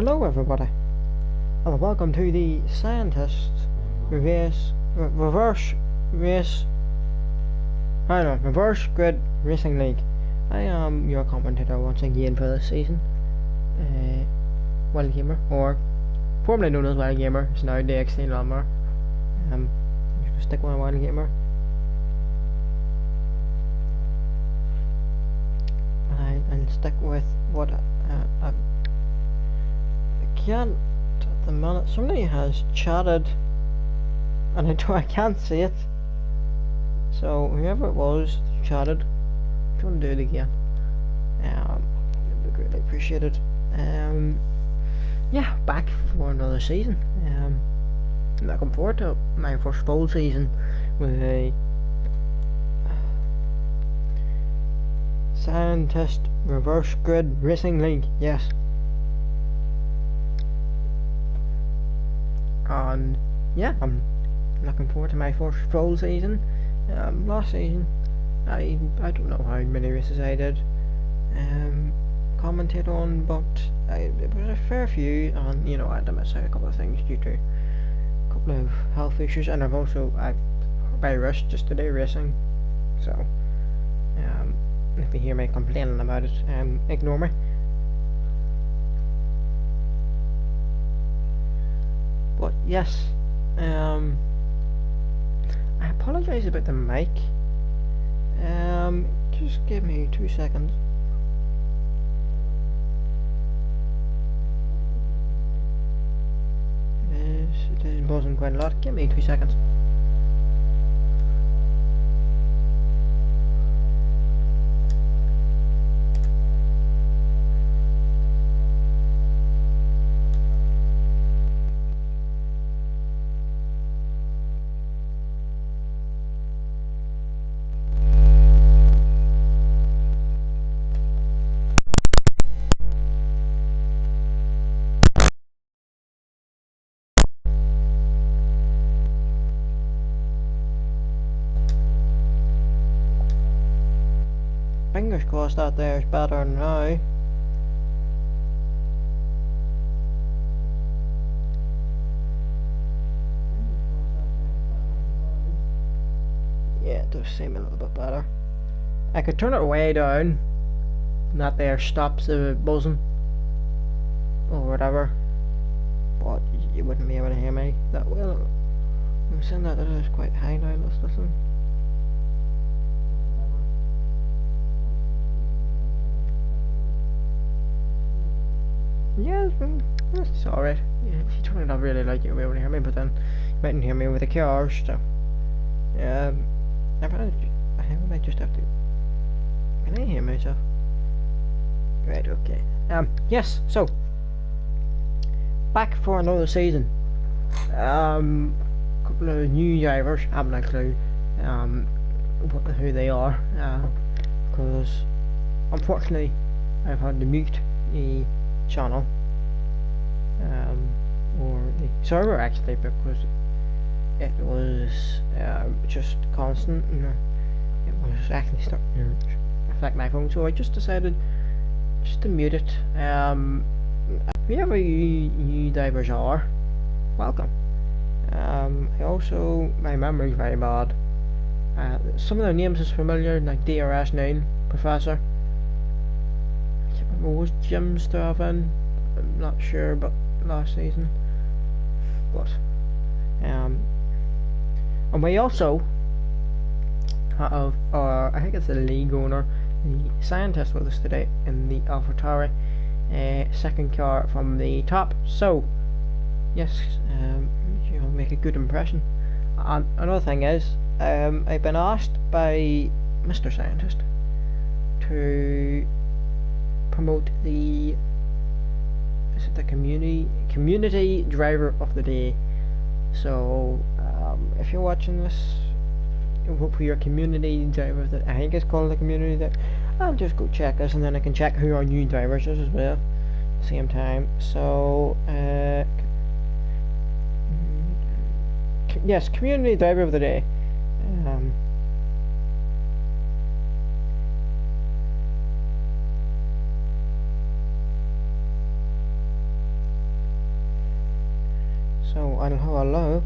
Hello everybody, and welcome to the Scientist Reverse Grid Racing League. I am your commentator once again for this season. Wild Gamer, or formerly known as Wild Gamer, is now DXT Lawnmower. Stick with Wild Gamer. I'll stick with what I can't at the minute. Somebody has chatted, and I can't see it. So whoever it was chatted, if you want to do it again, it'd be greatly appreciated. Yeah, back for another season. I'm looking forward to my first full season with a Scientist Reverse Grid Racing League. Yes. And yeah, I'm looking forward to my first full season. Last season, I don't know how many races I did commentate on, but it was a fair few, and you know, I had to miss out a couple of things due to a couple of health issues, and I've also by rushed just today racing, so if you hear me complaining about it, ignore me. But yes, I apologise about the mic. Just give me 2 seconds. It is buzzing quite a lot. Give me 2 seconds. Fingers crossed that there is better now. Yeah, it does seem a little bit better. I could turn it way down, and that there stops the buzzing or whatever, but you wouldn't be able to hear me that well. I'm saying that it is quite high now. Let's listen. Yeah, it's alright. Yeah, if you turn it up really loud, you'll be able to hear me, but then you mightn't hear me with the cars, so I might just have to. Can I hear myself? Right, okay. Yes, so back for another season. Couple of new drivers, I haven't a clue who they are, because unfortunately I've had to mute the channel or the server actually, because it was just constant, and it was actually starting to affect my phone, so I just decided just to mute it. Whoever you new divers are, welcome. I also, my memory's very bad. Some of their names is familiar, like DRS9 Professor. Was Jim still in? I'm not sure, but last season. But and we also have I think it's the league owner, the Scientist, with us today in the AlphaTauri, second car from the top. So yes, you know, make a good impression. And another thing is, I've been asked by Mr. Scientist to promote the community driver of the day. So if you're watching this, vote for your community driver. That I think it's called the community. That I'll just go check this, and then I can check who our new drivers is as well at the same time. So yes, community driver of the day. So I'll have a look.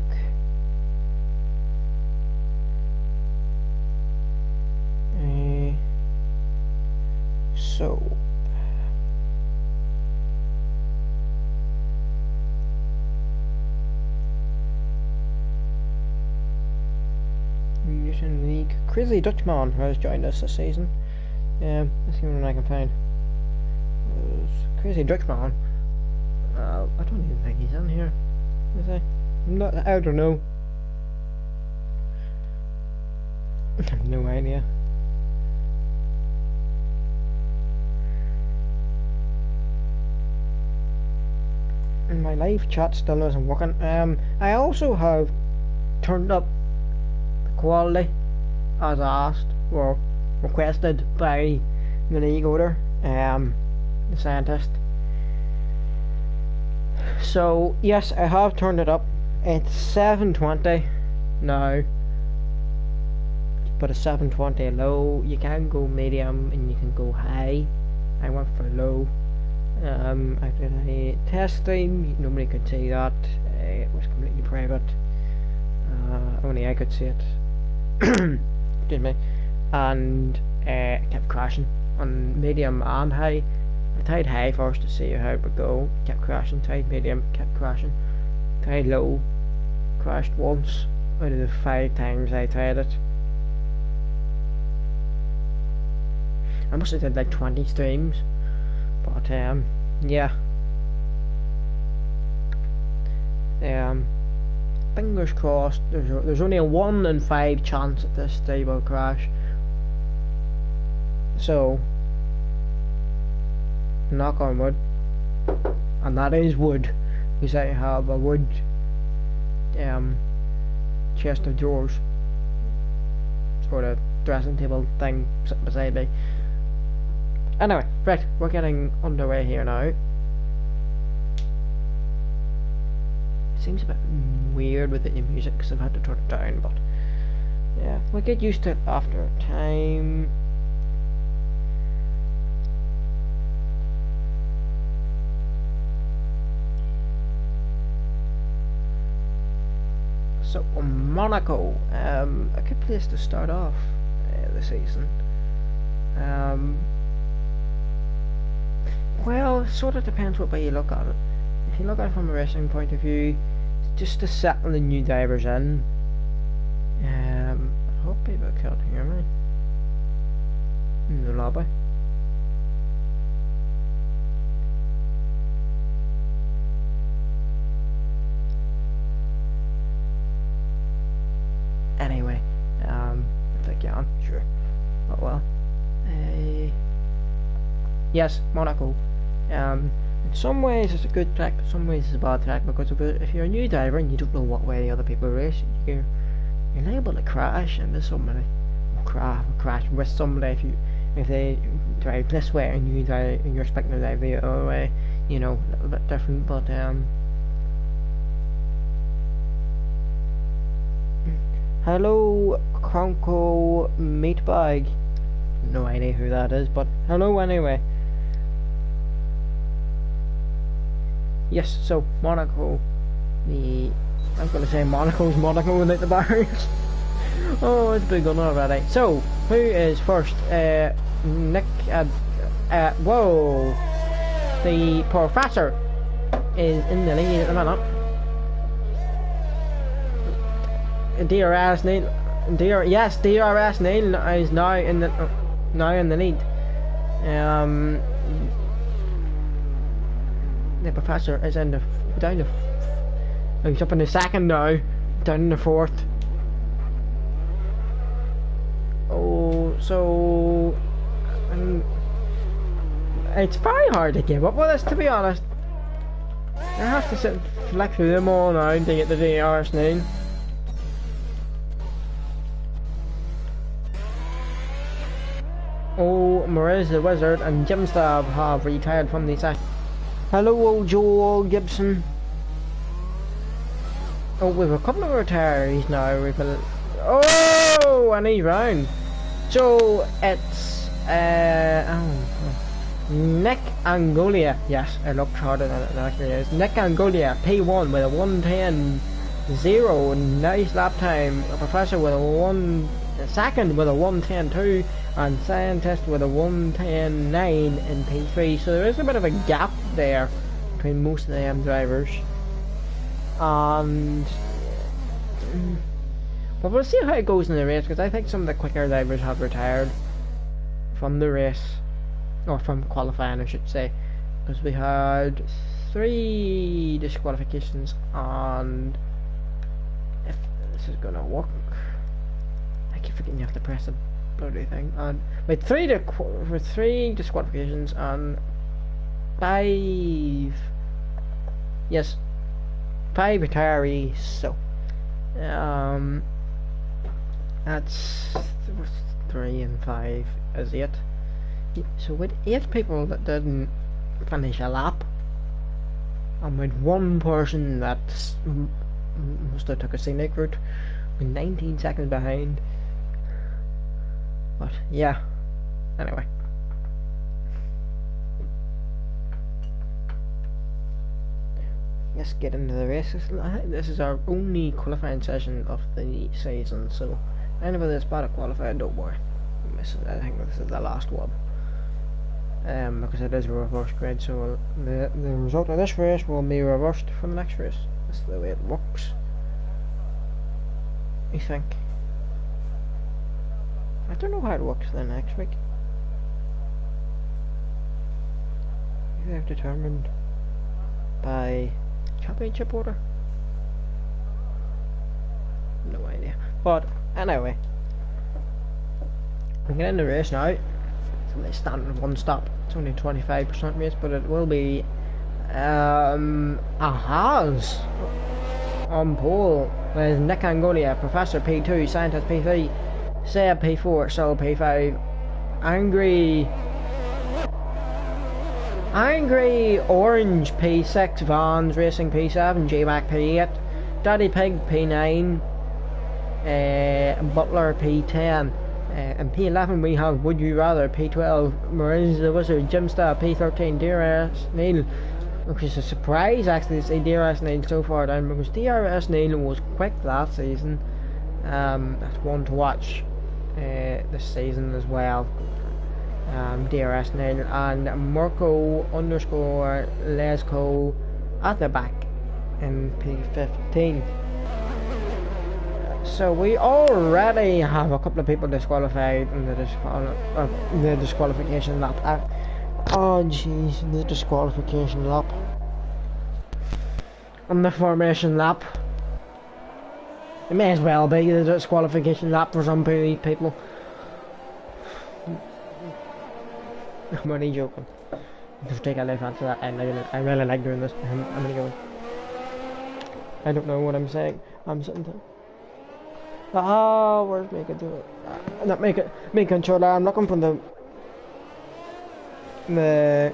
So Musician League. Crazy Dutchman has joined us this season. Let's see what I can find. Crazy Dutchman. I don't even think he's in here. Is he? I don't know. I have no idea. And my live chat still isn't working. I also have turned up the quality as asked or requested by the league order, the scientist. So yes, I have turned it up. It's 720 now, but it's 720 low. You can go medium and you can go high. I went for low. I did a test stream. Nobody could see that. It was completely private. Only I could see it. Excuse me. And it kept crashing on medium and high. I tried high first to see how it would go. Kept crashing. Tried medium. Kept crashing. Tried low. Crashed once out of the 5 times I tried it. I must have did like 20 streams. But yeah. Fingers crossed. There's only a 1 in 5 chance that this day will crash. So, knock on wood, and that is wood, because I have a wood chest of drawers, sort of dressing table thing sitting beside me. Anyway, right, we're getting underway here now. Seems a bit weird with the music because I've had to turn it down, but yeah, we'll get used to it after a time. So Monaco, a good place to start off the season. Well, it sort of depends what way you look at it. If you look at it from a racing point of view, just to settle the new drivers in. I hope people can't hear me in the lobby. Anyway, if I can, sure. Oh well. Yes, Monaco. In some ways it's a good track, but some ways it's a bad track, because if you're a new driver and you don't know what way the other people race, you're liable to crash into somebody, or crash with somebody if they drive this way and you're expecting to drive the other way. You know, a little bit different, but hello, Cronco Meatbag. No idea who that is, but hello anyway. Yes, so Monaco, I'm gonna say Monaco's Monaco without the barriers. Oh, it's begun already. So, who is first? Nick, whoa, the professor is in the lead at the minute. DRS Neil, DRS Neil is now in the lead. The professor is in he's up in the second now, down in the fourth. Oh, so it's very hard to give up with this, to be honest. I have to sit and flick through them all now to get the DRS Neil. Oh, Mariz the Wizard and Jim Stab have retired from the session. Hello, old Joel Gibson. Oh, we've a couple of retirees now. Oh, and he's round. So it's Nick Angolia, yes, I looked harder than it actually is. Nick Angolia, P1 with a 1:10.0, nice lap time. A Professor with a 1 second with a 1:10.2, and Scientist with a 1:10.9 in P3. So there is a bit of a gap there between most of them drivers. And but we'll see how it goes in the race, because I think some of the quicker drivers have retired from the race. Or from qualifying, I should say, because we had 3 disqualifications, and if this is gonna work, I keep forgetting you have to press the bloody thing. And with 3 disqualifications and 5 retirees, so that's 3 and 5 is 8. So with 8 people that didn't finish a lap, and with 1 person that must have took a scenic route, with 19 seconds behind. But yeah, anyway. Let's get into the race. I think this is our only qualifying session of the season, so anybody that's about to qualify, don't worry. I think this is the last one. Because it is a reverse grid, so the result of this race will be reversed for the next race. That's the way it works, I think. I don't know how it works the next week. They've determined by championship order. No idea. But anyway, we get in the race now. It's standard 1 stop. It's only a 25% race, but it will be a Haas on pole with Nick Angolia, Professor P2, Scientist P3, Seb P4, Srgl P5, Angry Orange P6, Vans Racing P7, J-Mac P8, Daddy Pig P9, Butler P10. And P11 we have Would You Rather, P12 Mariz the Wizard, Jimstar, P13 DRS Neil, which is a surprise actually to see DRS Neil so far down, because DRS Neil was quick last season. That's one to watch this season as well. DRS Neil and Marco_Lesco at the back in P15. So we already have a couple of people disqualified in the disqualification lap. Oh jeez, the disqualification lap. And the formation lap. It may as well be the disqualification lap for some people. I'm only joking. Just take a life after that. I really like doing this. I'm gonna go. I don't know what I'm saying. I'm sitting there. Where's make it do it? Not make controller. I'm looking for the I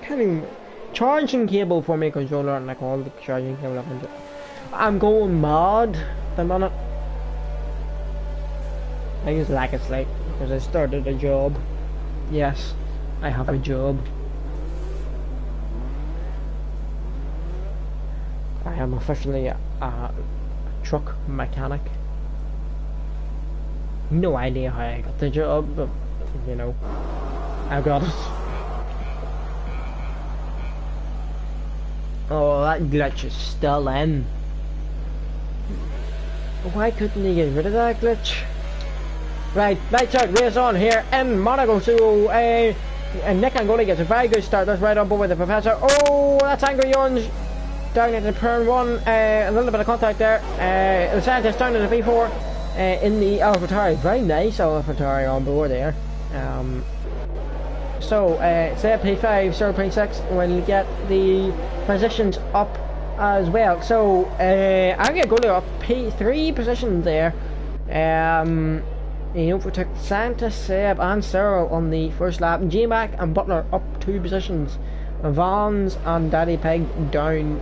can't even charging cable for my controller, and like all the charging cable up into. I'm going mad at the minute. I just like it's late because I started a job. Yes, I have a job. I am officially a truck mechanic. No idea how I got the job, but you know, I got it. Oh, that glitch is still in. Why couldn't he get rid of that glitch? Right, lights out, race on here in Monaco. So, and Nick Angolia gets a very good start. That's right on board with the Professor. Oh, that's Angry Orange down into turn 1. A little bit of contact there. The Scientist down into V4. In the AlphaTauri, very nice AlphaTauri on board there. So Seb P5, Srgl P6 will get the positions up as well. So I'm gonna go to up P3 positions there. He overtook Santa, Seb and Srgl on the first lap. J-Mac and Butler up 2 positions. Vans and Daddy Pig down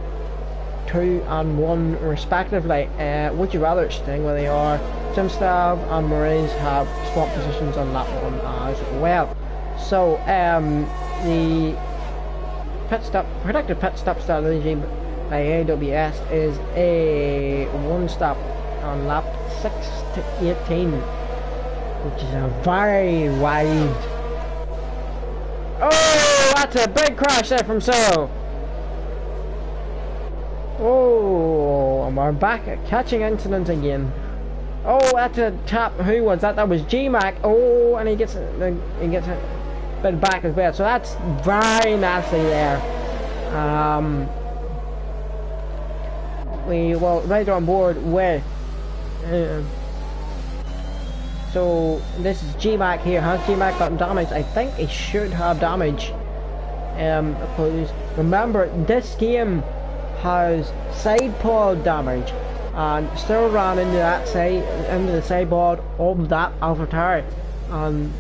2 and 1 respectively. Would you rather staying where they are? Jim Stav and Mariz have swapped positions on lap 1 as well. So the predicted pit stop strategy by AWS is a one stop on lap 6 to 18, which is a very wide. Oh, that's a big crash there from Srgl. Oh, and we're back at catching incidents again. Oh, that's a tap. Who was that? That was G-Mac. Oh, and he gets a bit back as well. So that's very nasty there. We right on board with. So this is G-Mac here. Has G-Mac got damage? I think he should have damage. Because remember, this game has side pod damage, and still ran into that into the sideboard of that avatar, and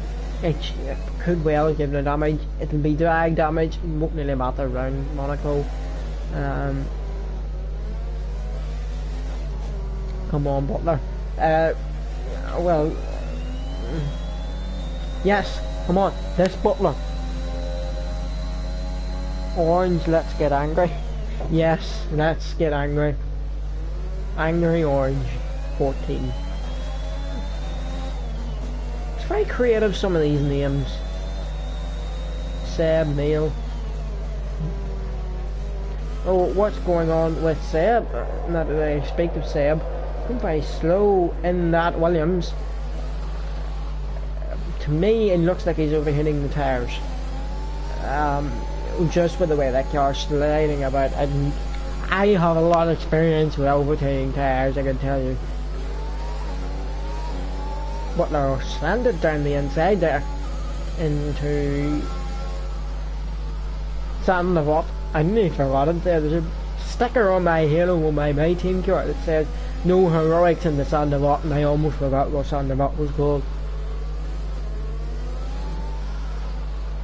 it could well give the damage. It'll be drag damage. It won't really matter around Monaco. Come on, Butler. Well, yes, come on, this Butler. Orange, let's get angry. Yes, let's get angry. Angry Orange 14. It's very creative, some of these names. Seb, Neil. Oh, what's going on with Seb? Not that I speak of Seb. I'm very slow in that Williams. To me, it looks like he's overhitting the tires. Just with the way that car's sliding about. I have a lot of experience with overtaking tires, I can tell you. Butler slanted down the inside there into Sandavot. I nearly forgot it there. There's a sticker on my halo on my team car that says no heroics in the Sandavot, and I almost forgot what Sandavot was called.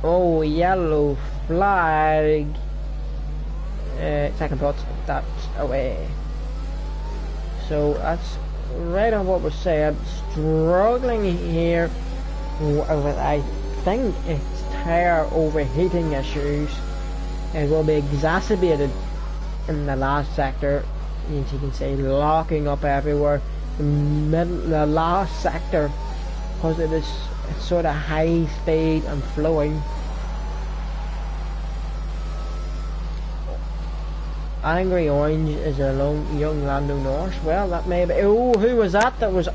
Oh, yellow flag. Second thoughts, that's away. So that's right on what was said. Struggling here with, I think it's tire overheating issues. It will be exacerbated in the last sector. As you can see, locking up everywhere. The last sector, because it is sort of high speed and flowing. Angry Orange is a young Lando Norris. Well, that may be. Oh, who was that? That was.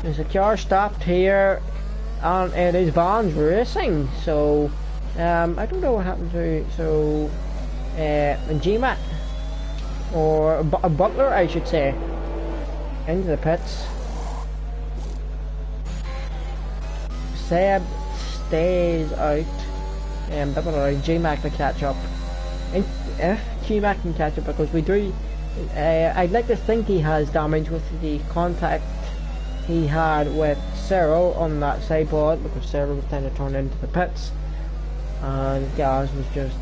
There's a car stopped here, and it is Vans Racing. So, I don't know what happened to. So, G-Mac or a Butler, I should say, into the pits. Seb stays out, and that will allow G-Mac to catch up. If G-Mac can catch up, because we do, I'd like to think he has damage with the contact he had with Srgl on that sideboard, because Srgl was trying to turn into the pits, and Gaz was just.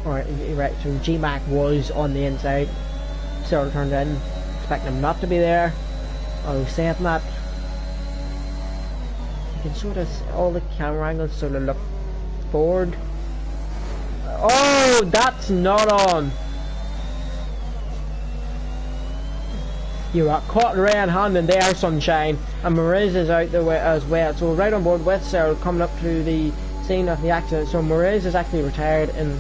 Alright, right, so G-Mac was on the inside, Srgl turned in, expecting him not to be there. Oh, saying that, you can sort of, all the camera angles sort of look forward. Oh, that's not on. You got caught red-handed there, sunshine, and Mariz is out the way as well. So right on board with Srgl coming up to the scene of the accident. So Mariz is actually retired in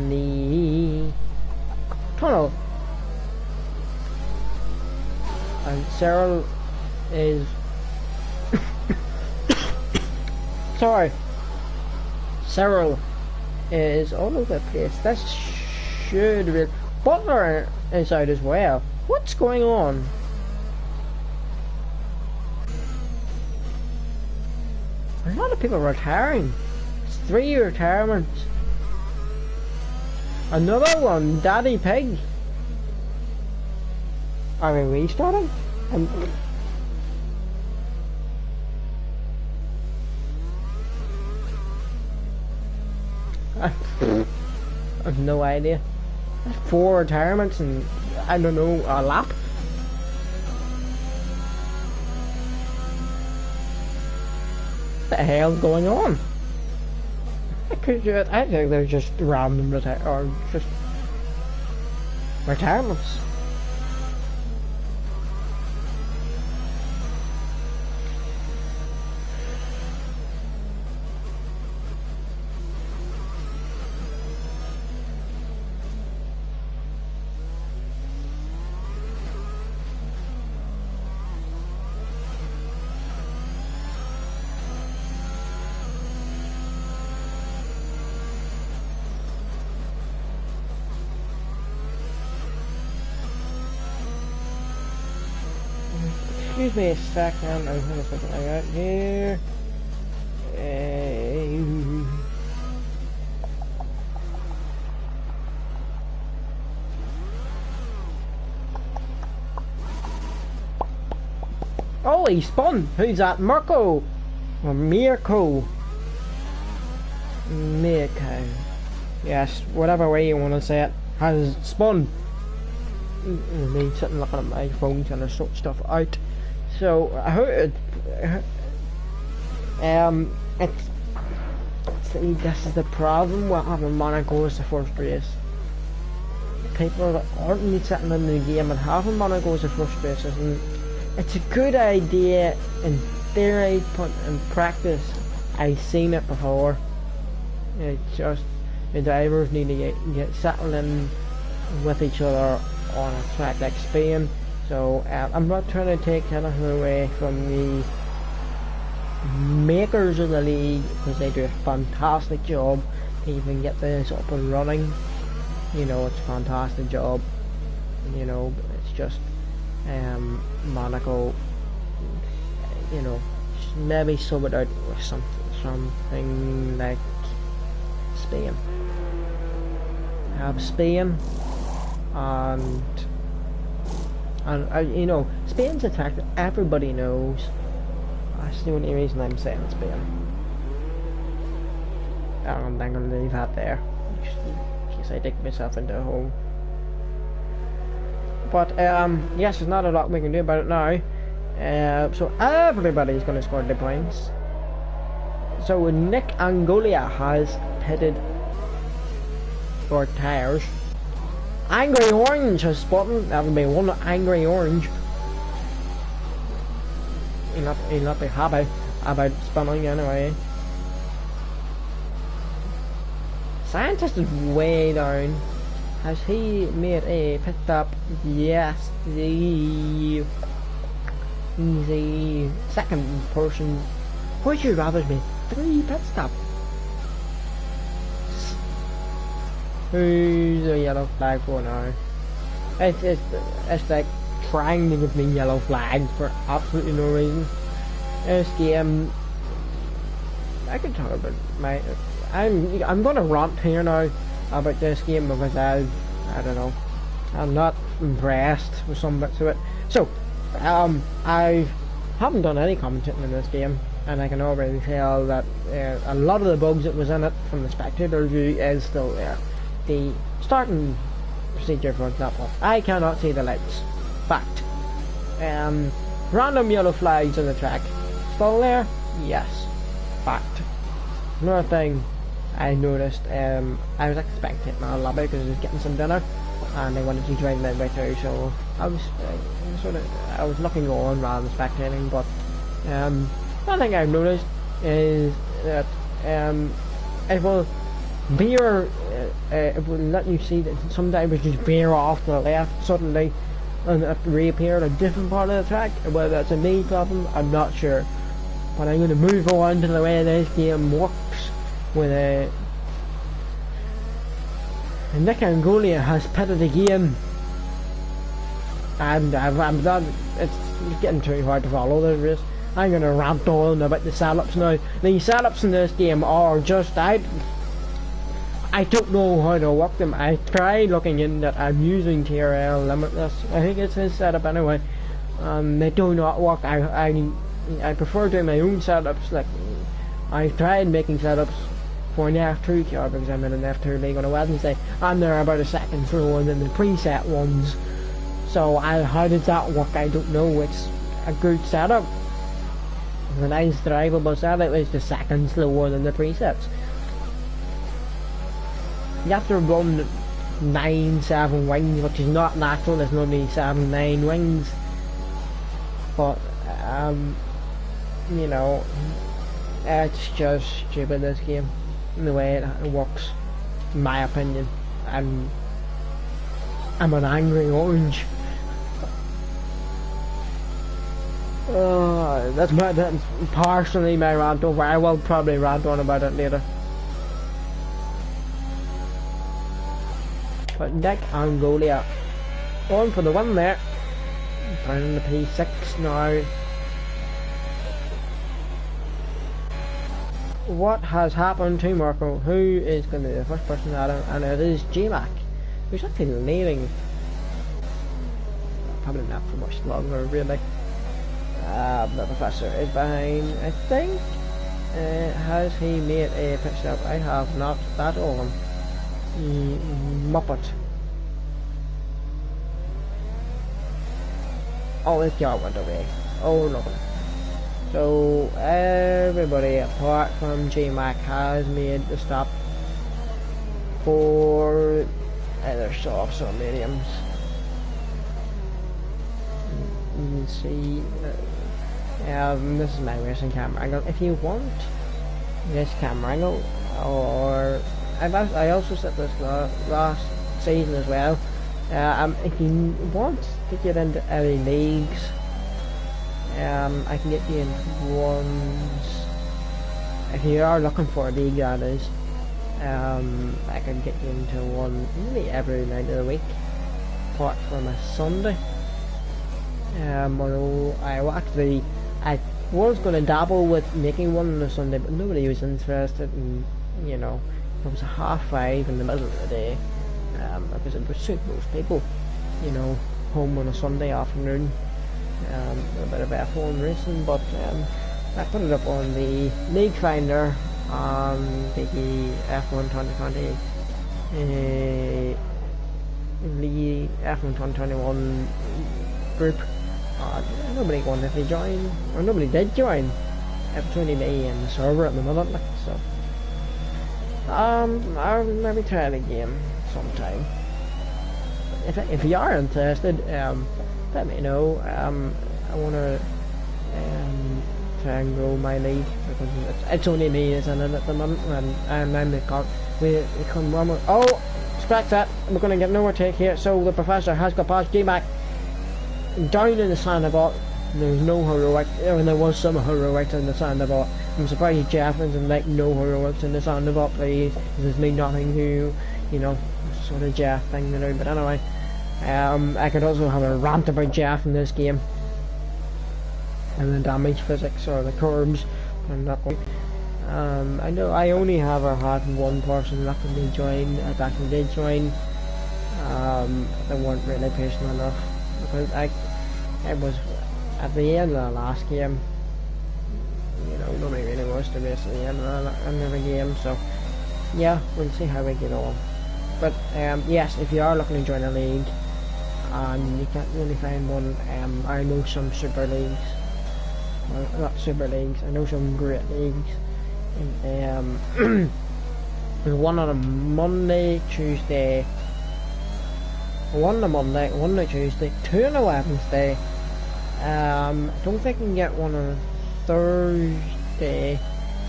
the tunnel. And Srgl is sorry, Srgl is all over the place. This should be. Butler is out as well. What's going on? A lot of people retiring. It's 3 retirements. Another one, Daddy Pig. Are we restarting? I have no idea. That's 4 retirements and I don't know, a lap. the hell's going on? I think they're just random or just retirements. Excuse me a second, I'm gonna put something out here. Oh, he spun! Who's that? Mirko! Or Mirko? Mirko. Yes, whatever way you want to say it, has spun. Me sitting looking at my phone trying to sort stuff out. So this is the problem with having Monaco as the first race. People that aren't sitting in the game and having Monaco as the first race isn't. It's a good idea in theory, but in practice, I've seen it before. It's just the drivers need to get settled in with each other on a track like Spain. So I'm not trying to take anything away from the makers of the league, because they do a fantastic job to even get this up and running. You know, it's a fantastic job. You know, it's just Monaco, you know, maybe sub it out with something like Spain. Have Spain, and you know, Spain's a track that everybody knows. That's the only reason I'm saying Spain. And I'm gonna leave that there, just in case I dig myself into a hole. But yes, there's not a lot we can do about it now. So everybody's going to score the points. So Nick Angolia has pitted for tyres. Angry Orange has spotted. That'll be one Angry Orange. He'll not be happy about spinning anyway. Scientist is way down. Has he made a pit stop? Yes, the second person. Would you rather make 3 pit stops? Who's the yellow flag for now? It's like trying to give me yellow flags for absolutely no reason. This game, I can talk about my. I'm gonna rant here now about this game because I don't know, I'm not impressed with some bits of it. So I haven't done any commentating in this game, and I can already tell that a lot of the bugs that was in it from the spectator view is still there. The starting procedure, for example, I cannot see the lights. Fact. Random yellow flags on the track, still there? Yes. Fact. Another thing I noticed, I was expecting my lobby because I was getting some dinner, and I wanted to join midway through, so I was looking on rather than spectating. But one thing I've noticed is that it will veer, it will let you see that sometimes it just veer off to the left suddenly and it reappear in a different part of the track. Whether that's a me problem, I'm not sure. But I'm going to move on to the way this game works. With Nick Angolia has pitted again, and I'm done. It's getting too hard to follow this race. I'm gonna rant on about the setups now. The setups in this game are just I don't know how to work them. I tried looking in that. I'm using TRL Limitless. I think it's his setup anyway. They do not work. I prefer doing my own setups. Like I tried making setups for an F2 car because I'm in an F2 league on a Wednesday, and they're about a second slower than the preset ones. So how does that work? I don't know. It's a good setup. a nice drivable set. It was the second slower than the presets. You have to run 9-7 wings, which is not natural. There's only 7-9 wings, but you know, it's just stupid, this game, in the way it works, in my opinion. I'm an angry orange. That's partially my rant over. I will probably rant on about it later. But Nick Angolia on for the win there. Down the P6 now. What has happened to Marco? Who is going to be the first person at him? And it is J-Mac, who's actually leading. Probably not for much longer, really. The Professor is behind, I think. Has he made a pit stop? I have not that on. Muppet. Oh, his car went away. Oh, lovely. So everybody apart from J-Mac has made the stop for either softs or mediums. You can see this is my racing camera angle. If you want this camera angle, or I also said this last season as well, if you want to get into any leagues, I can get you in ones. If you are looking for a league, that is, I can get you into one maybe every night of the week, apart from a Sunday. Although I was going to dabble with making one on a Sunday, but nobody was interested, and you know, it was 5:30 in the middle of the day, because it would suit most people, you know, home on a Sunday afternoon. A bit of F1 racing, but I put it up on the League Finder on the F1 2020, the F1 2021 group. Nobody wanted to join, or nobody did join. It's only me and the server at the moment, like, so I'll maybe try it again sometime. If you are interested, let me know. I want to try and grow my league, because it's only me that's in it at the moment, and I'm the we come one more. Oh, scratch that! We're going to get an overtake here. So the Professor has got past J-Mac down in the Sandbot. There's no heroic, there was some heroics in the Sandbot. I'm surprised Jeff isn't like no heroics in the Sandbot, please. There's me nothing new, you know, sort of Jeff thing to do. But anyway, I could also have a rant about Jeff in this game, and the damage physics or the curbs. I'm not going. I know I only have had one person luckily join. I actually did join. They weren't really patient enough, because I was at the end of the last game. You know, nobody really wants to race at the end of the game, so yeah, we'll see how we get on. But yes, if you are looking to join a league and you can't really find one, I know some super leagues. Well, not super leagues, I know some great leagues. There's one on a Monday, Tuesday, one on a Monday, one on a Tuesday, two on a Wednesday. I don't think you can get one on a Thursday.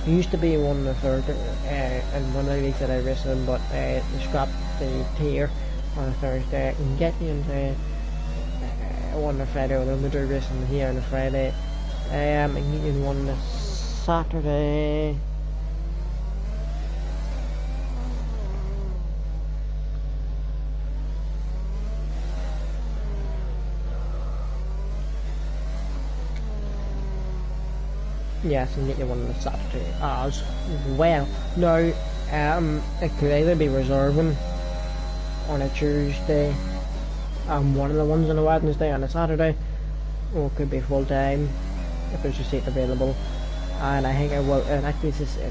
There used to be one on a Thursday, and one of the leagues that I raced in, but they scrapped the tier on a Thursday. I can get you into one on a Friday, although we do racing here on a Friday. I can get you in one on a Saturday. Yes, and get you one on a Saturday as well. Now, it could either be reserving on a Tuesday, one of the ones on a Wednesday and a Saturday, or it could be full time if there's a seat available. And I think I will. And actually, it's the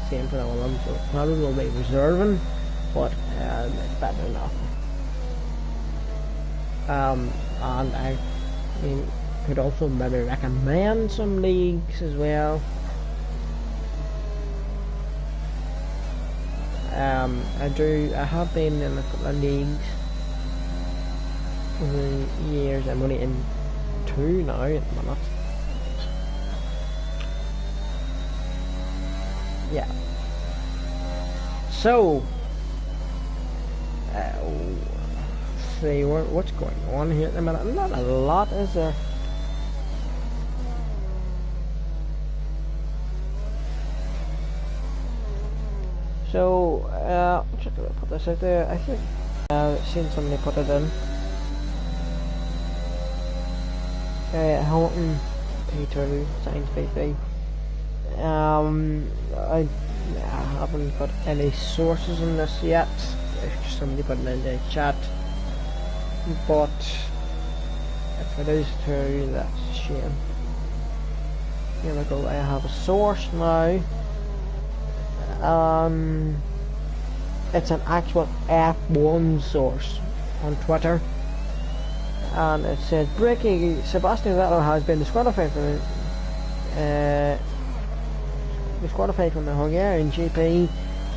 same for all of them, so it probably will be reserving, but it's better than nothing. And I mean, could also maybe recommend some leagues as well. I have been in a couple of leagues over the years. I'm only in 2 now at the minute. Yeah. So, let's see what's going on here at the minute. Not a lot, is there? So, just gonna put this out there. I think I've seen somebody put it in. Hamilton P2 Science PC. I haven't got any sources on this yet. If somebody put it in the chat, but if it is true, that's a shame. Here we go. I have a source now. It's an actual F1 source on Twitter, and it says breaking: Sebastian Vettel has been disqualified from the Hungarian GP,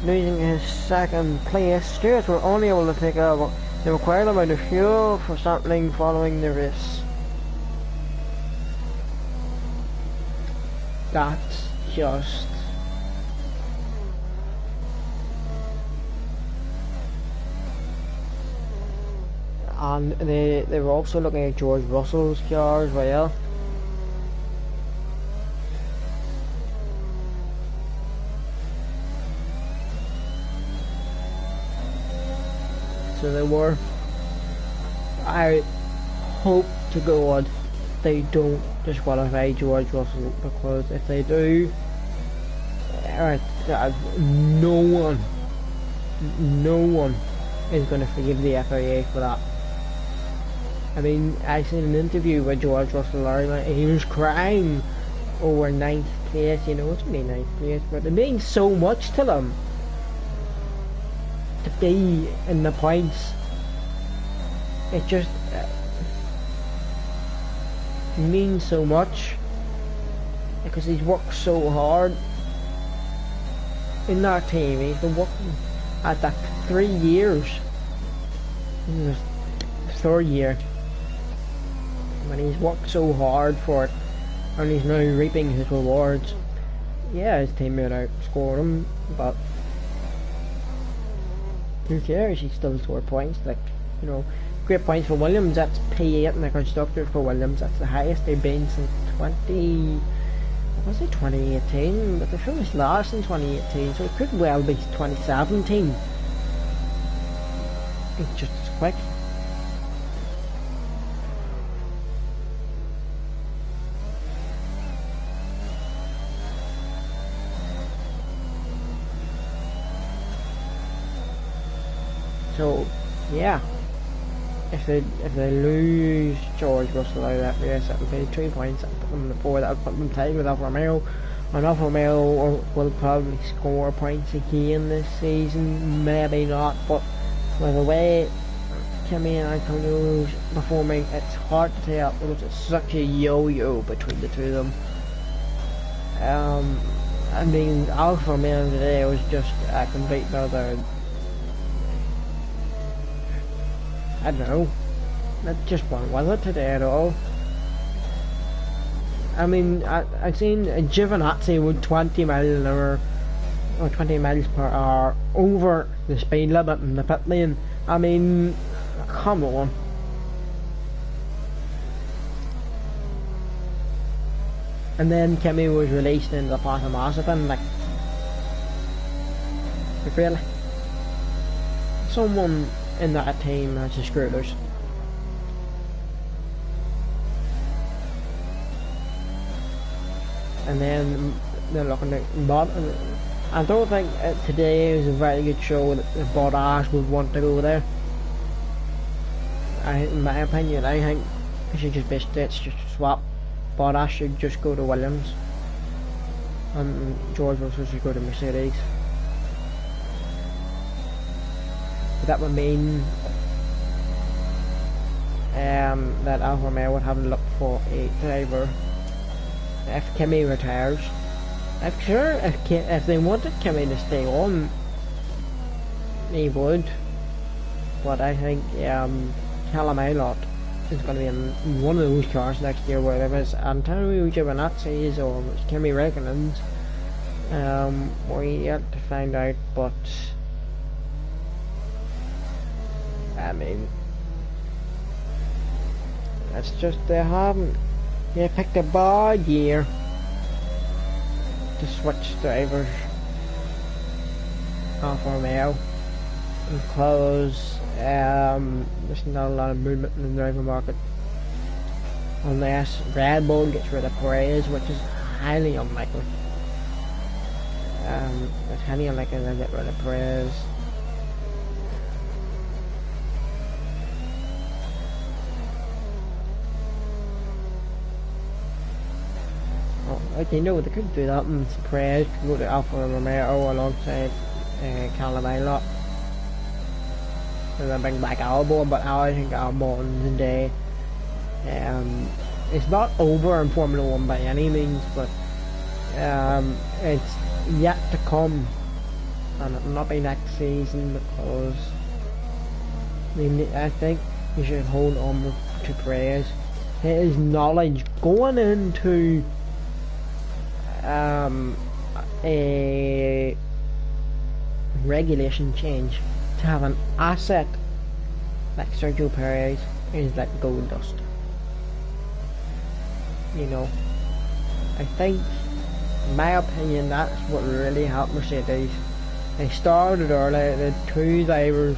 losing his second place. Stewards were only able to take over the required amount of fuel for sampling following the race. That's just and they were also looking at George Russell's car as well. So they were. I hope to God they don't disqualify George Russell, because if they do, no one is going to forgive the FIA for that. I mean, I seen an interview with George Russell earlier. He was crying over 9th place. You know, it's only 9th place, but it means so much to them to be in the points. It just means so much, because he's worked so hard in that team. He's been working at that 3 years. This is his 3rd year, and he's worked so hard for it, and he's now reaping his rewards. Yeah, his teammate outscored him, but who cares? He still scored points. Like, you know, great points for Williams. That's P8 in the constructors for Williams. That's the highest they've been since 2018, but they finished last in 2018, so it could well be 2017. It's just as quick. So yeah, if they lose George Russell out of that race, that would be 2 points. That would put them in the 4. That would put them tied with Alfa Romeo, and Alfa Romeo will probably score points again this season. Maybe not, but with the way Kimi and Antonio's performing, it's hard to tell, because it's such a yo-yo between the two of them. I mean, Alfa Romeo today was just a complete another. I don't know. I just wasn't with it today at all. I mean, I've seen a Giovinazzi with 20 miles an hour, or 20 miles per hour over the speed limit in the pit lane. I mean, come on. And then Kimi was released into the path of Mazepin, like really? Someone in that team has the Srgls. And then they're looking at Bottas. I don't think today is a very good show that Bottas would want to go there. In my opinion, I think it should just be just swap. Bottas should just go to Williams, and George Russell should go to Mercedes. That would mean that Alfa Romeo would have to look for a driver if Kimi retires. I'm sure if they wanted Kimi to stay on, they would. But I think Callum Aylott is going to be in one of those cars next year, whether it's Antonio Giovinazzi's or it's Kimi Räikkönen's. We yet to find out, but I mean, it's just they picked a bad year to switch drivers off Romeo because there's not a lot of movement in the driver market unless Red Bull gets rid of Perez, which is highly unlikely. It's highly unlikely they'll get rid of Perez. You know, they could do that and Perez could go to Alfa Romeo alongside Callum Aylott and then bring back Albon, but I think Albon today it's not over in Formula 1 by any means, but it's yet to come, and it'll not be next season because I think you should hold on to Perez. His knowledge going into a regulation change, to have an asset like Sergio Perez is like gold dust. You know, I think, in my opinion, that's what really helped Mercedes. They started early, the two drivers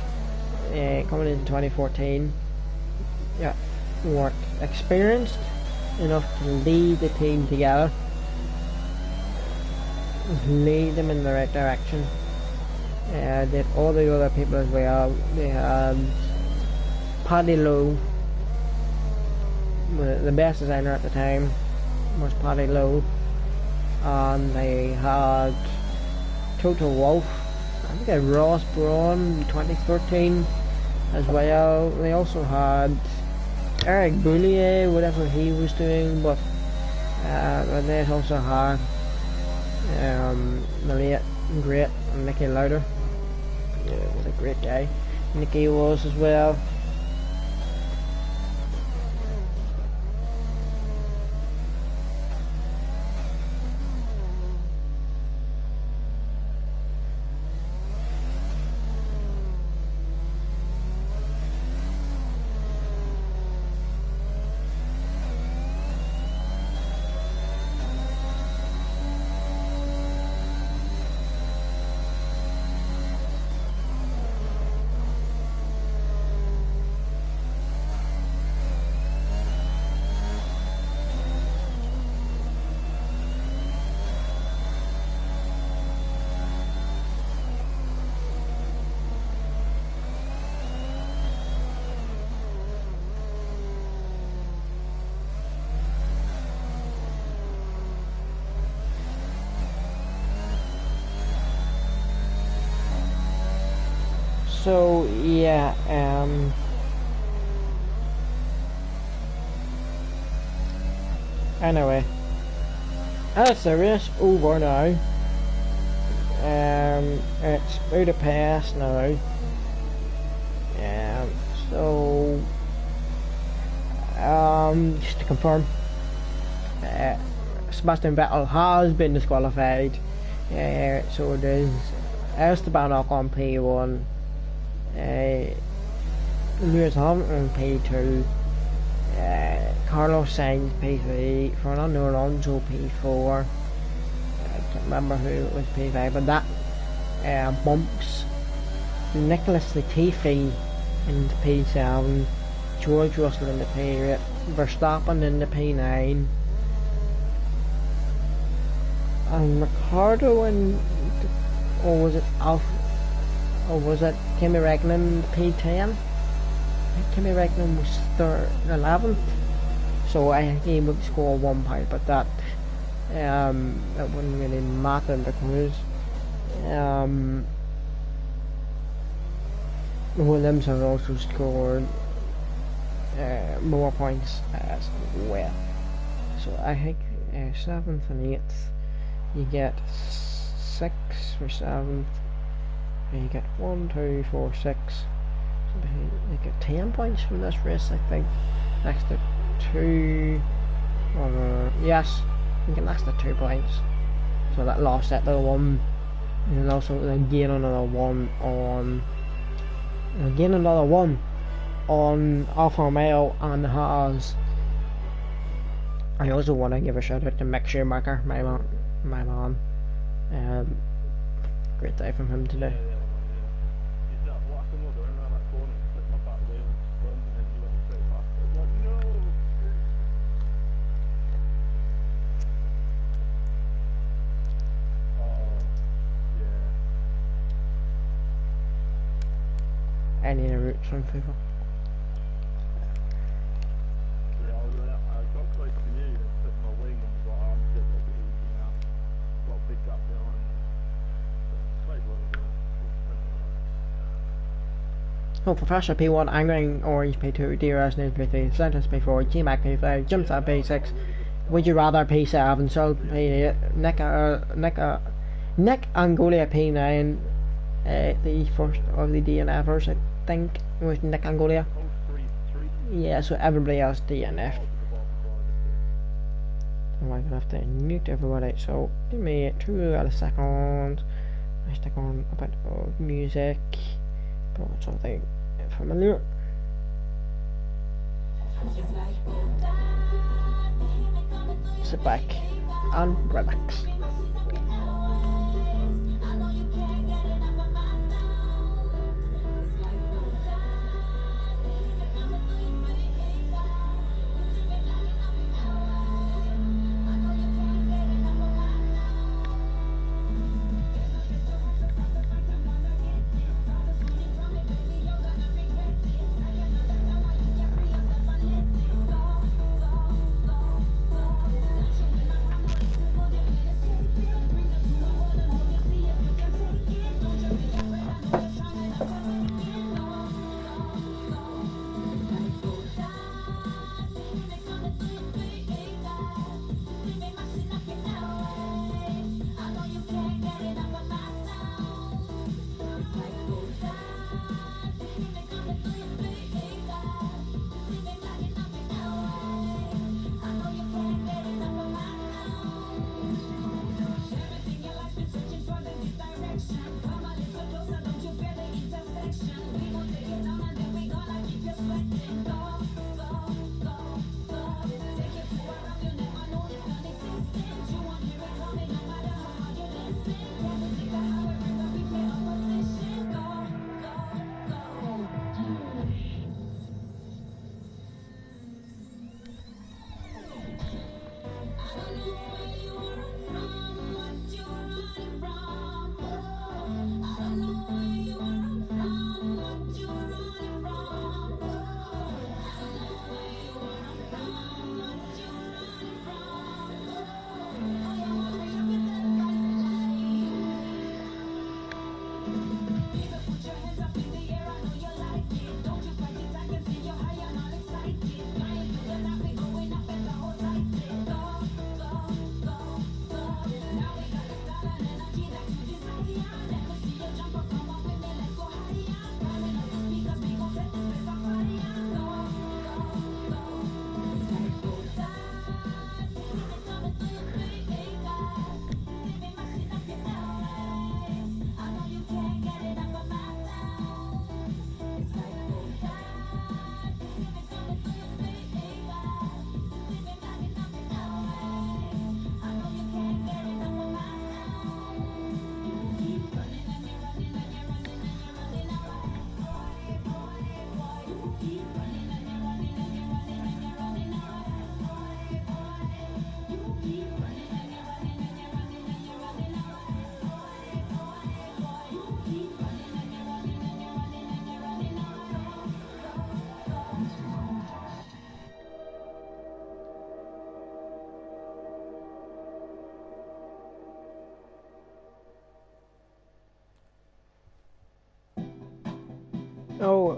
coming in 2014 weren't experienced enough to lead the team together, lead them in the right direction. Did all the other people as well. They had Paddy Lowe, the best designer at the time was Paddy Lowe, and they had Toto Wolff, I think a Ross Brawn in 2013 as well. They also had Eric Boulier, whatever he was doing, but they also had the late and great Nicky Lauda. Was a great guy. Nicky was as well. So yeah, anyway, that's the race over now. It's Budapest now. So just to confirm, Sebastian Vettel has been disqualified. So it is Esteban Ocon P1. Lewis Hamilton P2, Carlos Sainz P3, Fernando Alonso P4. I can't remember who was P5, but that bumps Nicholas Latifi into P7, George Russell into P8, Verstappen into P9, and Ricardo and, or was it Kimi Räikkönen P10? I think Kimi Räikkönen was 11th, so I think he would score 1 point, but that wouldn't really matter because Williams has also scored more points as well. So I think 7th and 8th you get 6 for 7th, and you get 1, 2, 4, 6. So you get 10 points from this race, I think. Next to 2, yes, you get next to 2 points. So that lost at the 1, and also then gain another 1 on. Gain another 1 on Alfa Romeo and Haas. I also want to give a shout out to Mick Schumacher, my man. Great day from him today. Any routes from people? Yeah, I got close to you and put my wing on the arm, did a bit easy now. Got a big gap behind. Played well. Oh, Professor P1, Angling Orange P2, DRS News P3, Sentence P4, GMAC P5, Jimstar P6, Would You Rather P7, Sol P8, Nick Angolia P9, the first of the DNFers, I think, was Nick Angolia. Yeah, so everybody else DNF. I'm gonna have to mute everybody, so give me 2 out of seconds. I stick on a bit of music, put on something familiar. Sit back and relax.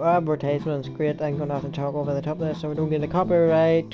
advertisements, great. I'm gonna have to talk over the top of this so we don't get the copyright.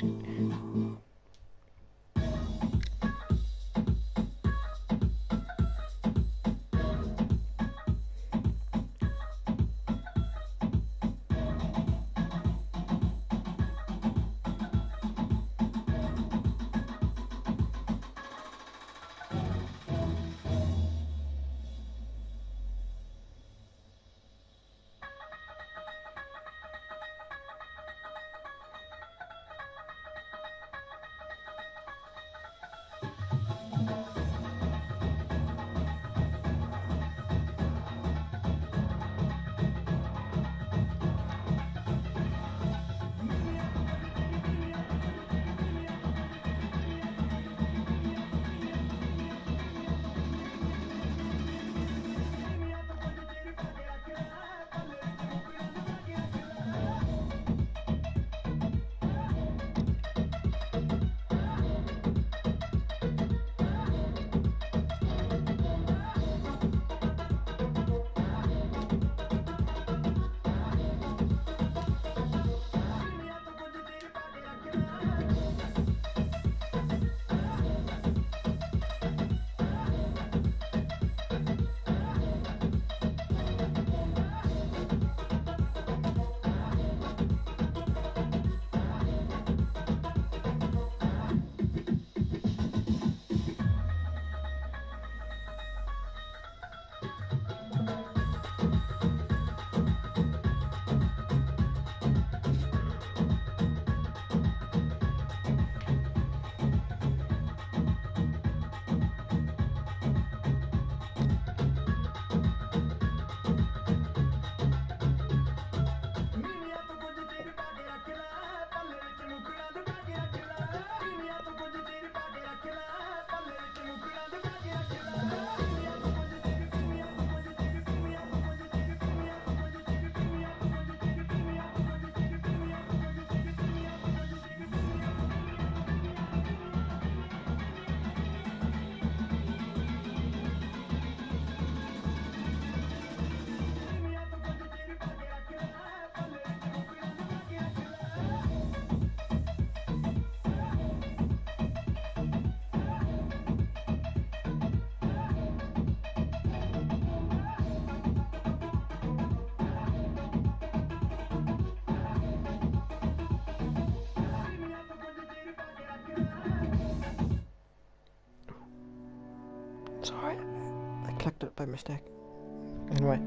Sorry, I clicked it by mistake. Anyway,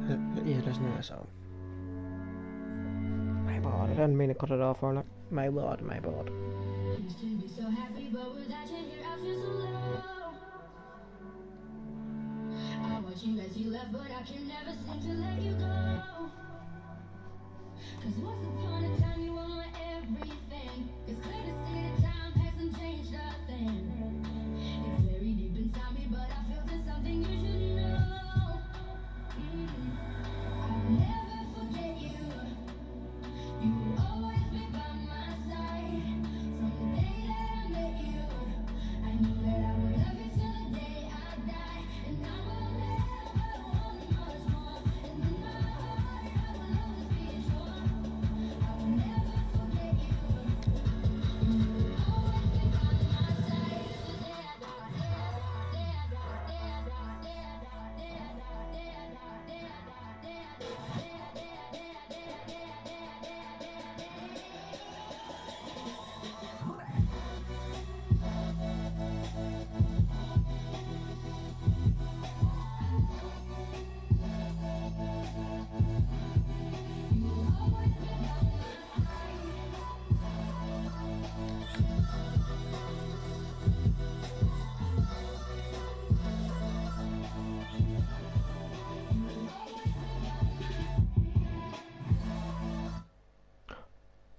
yeah, listen to this song. My bad, I didn't mean to cut it off or not. My bad, my bad. So happy, but without you here, I feel so low. I watch you as you left, but I can never seem to let you go. Cause once upon a time, you were my everything. It's clear to see that time hasn't changed a thing. It's very deep inside me, but I feel there's something you should know. I'll never forget you. You will always be by my side. From the day that I met you, I knew that I would love you till the day I die. And I will never want much more. And in my heart, I will always be sure. I will never forget you. You will always be by my side.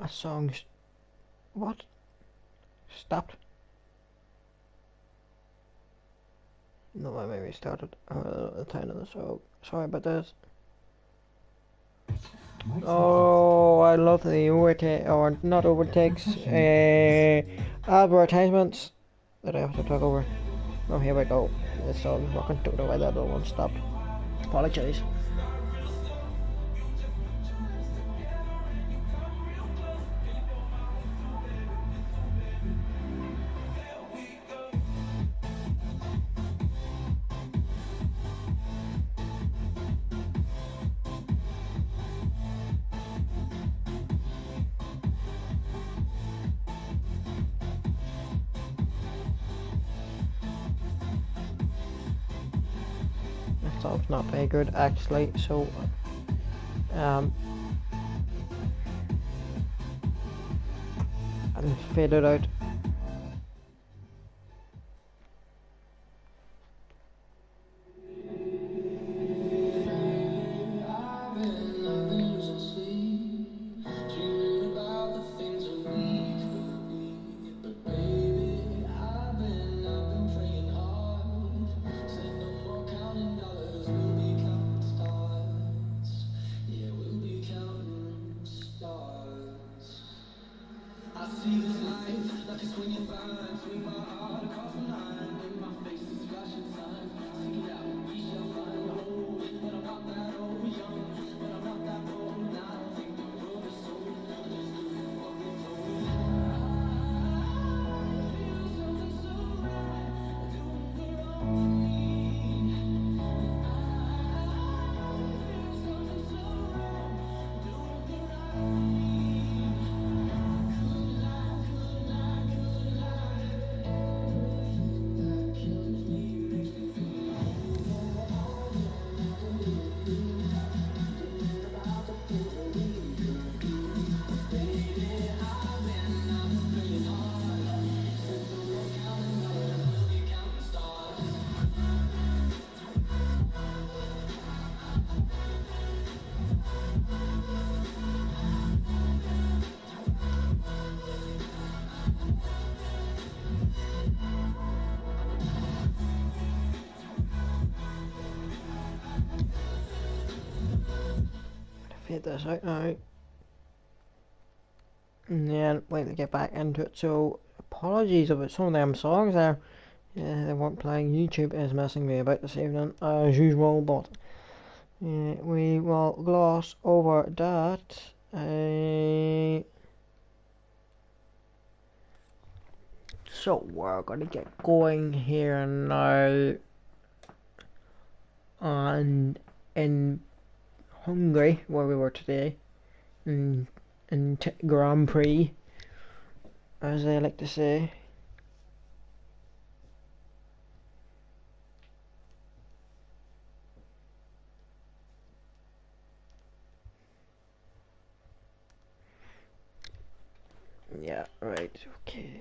A song. What? Stopped? No, I maybe started the time of the song. Sorry about this. Oh, I love the overtake, or not overtakes, advertisements that I have to talk over. Oh, here we go. This song's working. Don't know why that other one stopped. Apologize. stop's not very good actually, so I'll fade it out. Fade this out now. And then wait to get back into it. So apologies about some of them songs there. Yeah, they weren't playing. YouTube is messing me about this evening as usual, but we will gloss over that. So we're gonna get going here now, and in Hungary, where we were today, in Grand Prix, as they like to say. Yeah, right, okay.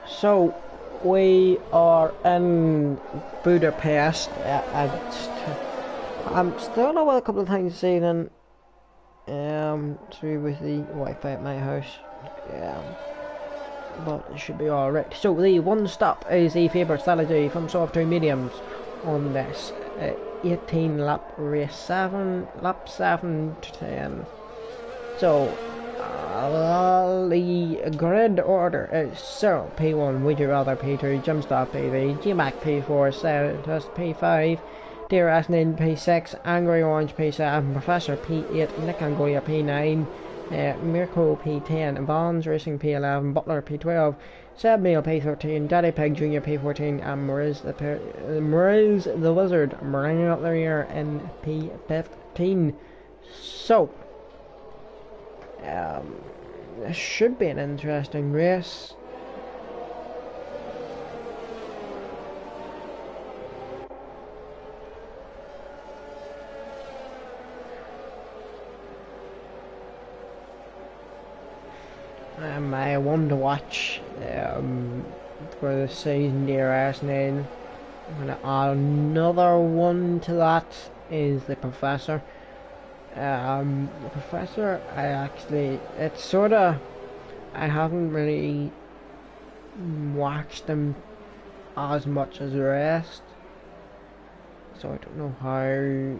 So we are in Budapest. I'm still know a couple of things this evening. Through with the Wi-Fi at my house. But it should be alright. So the one stop is the favourite strategy from soft to mediums on this 18 lap race, lap 7 to 10. So the grid order is Srgl P1, Would You Rather P2, Jumpstart P3, GMAC P4, Test P5, Dear Asnin P6, Angry Orange P7, Professor P8, Nick Angolia P9, Mirko P10, Vons Racing P11, Butler P12, Seb Meal P13, Daddy Pig Jr. P14, and Mariz the Lizard running up the rear in P15. So, this should be an interesting race. My one to watch for the season, DRS9. I'm gonna add another one to that, is the Professor. The Professor, it's sorta, I haven't really watched him as much as the rest, so I don't know how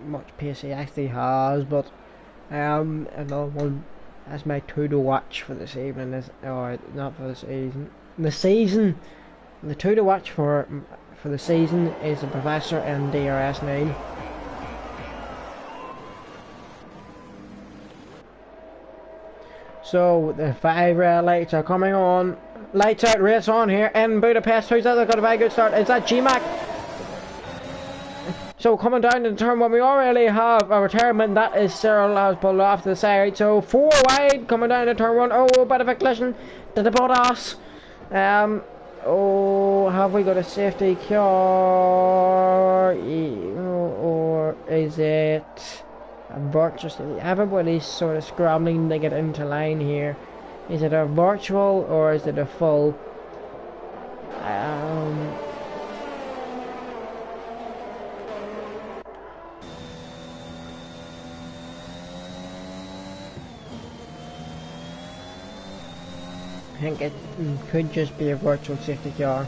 much pace he actually has, but another one. That's my two to watch for this evening. Or not for the season. The two to watch for the season is the Professor and DRS9. So the 5 red lights are coming on. Lights out, race on here in Budapest. Who's that? They've got a very good start. Is that G-Mac? So coming down to the turn one, we already have a retirement. That is Srgl has pulled off to the side. So 4 wide coming down to turn one. Oh, a bit of a collision to the Bottas. Oh, have we got a safety car? Or is it a virtual? Everybody's sort of scrambling to get into line here. Is it a virtual or is it a full? I think it could just be a virtual safety car.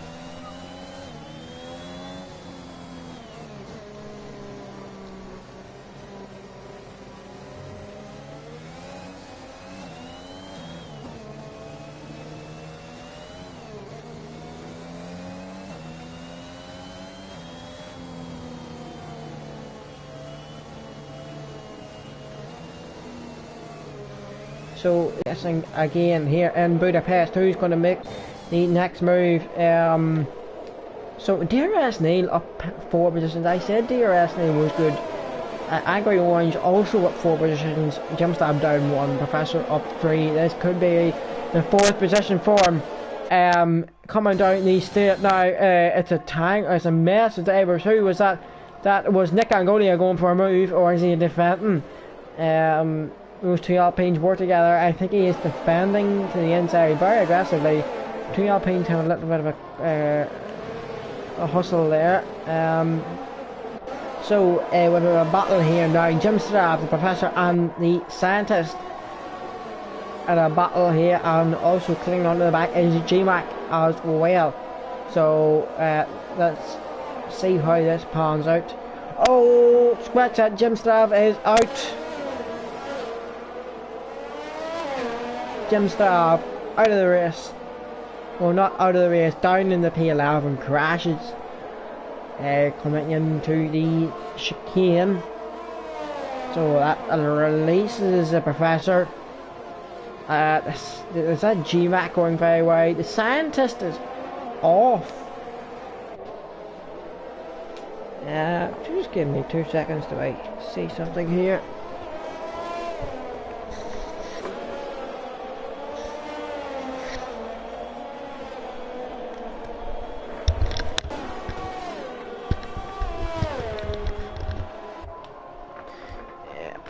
So guessing again here in Budapest, who's going to make the next move? So DRS Neil up 4 positions. I said DRS Neil was good. Angry Orange also up 4 positions. Jumstab down 1. Professor up 3. This could be the 4th position for him. Coming down the straight now. It's a tank. It's a mess. It's Abers. Who was that? That was Nick Angolia going for a move, or is he defending? Those two Alpines work together. I think he is defending to the inside very aggressively. Two Alpines have a little bit of a hustle there. So with a battle here now, Jim Strab, the Professor and the Scientist, and a battle here, and also clinging onto the back is G-Mac as well. So let's see how this pans out. Oh, scratch that, Jim Strab is out. Jim Strab out of the race. Well, not out of the race, down in the P11, crashes. Coming into the chicane. So that releases the Professor. Is that G-Mac going very wide? The Scientist is off. Just give me 2 seconds to see something here.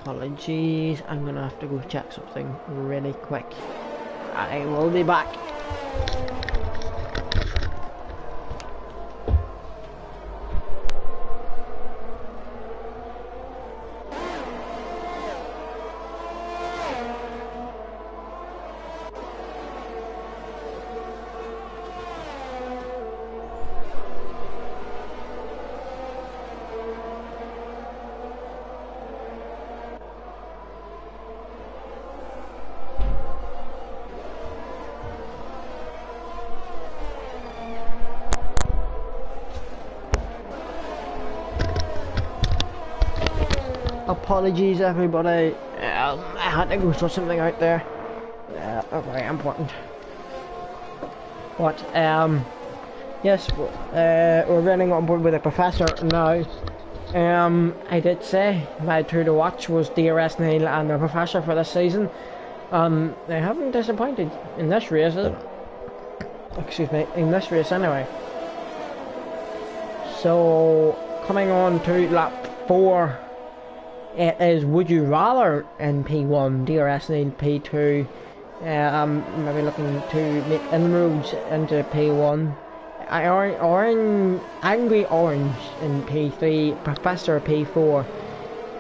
Apologies, I'm gonna have to go check something really quick. I will be back. Apologies everybody, I had to go sort something out there, very important. But yes, we're running on board with a professor now. I did say my two to watch was DRS Neil and the professor for this season. They haven't disappointed in this race, excuse me, in this race anyway. So coming on to lap 4, it is Would You Rather in P1, DRS Neil P2. I'm maybe looking to make inroads into P1. Angry Orange in P3, Professor P4,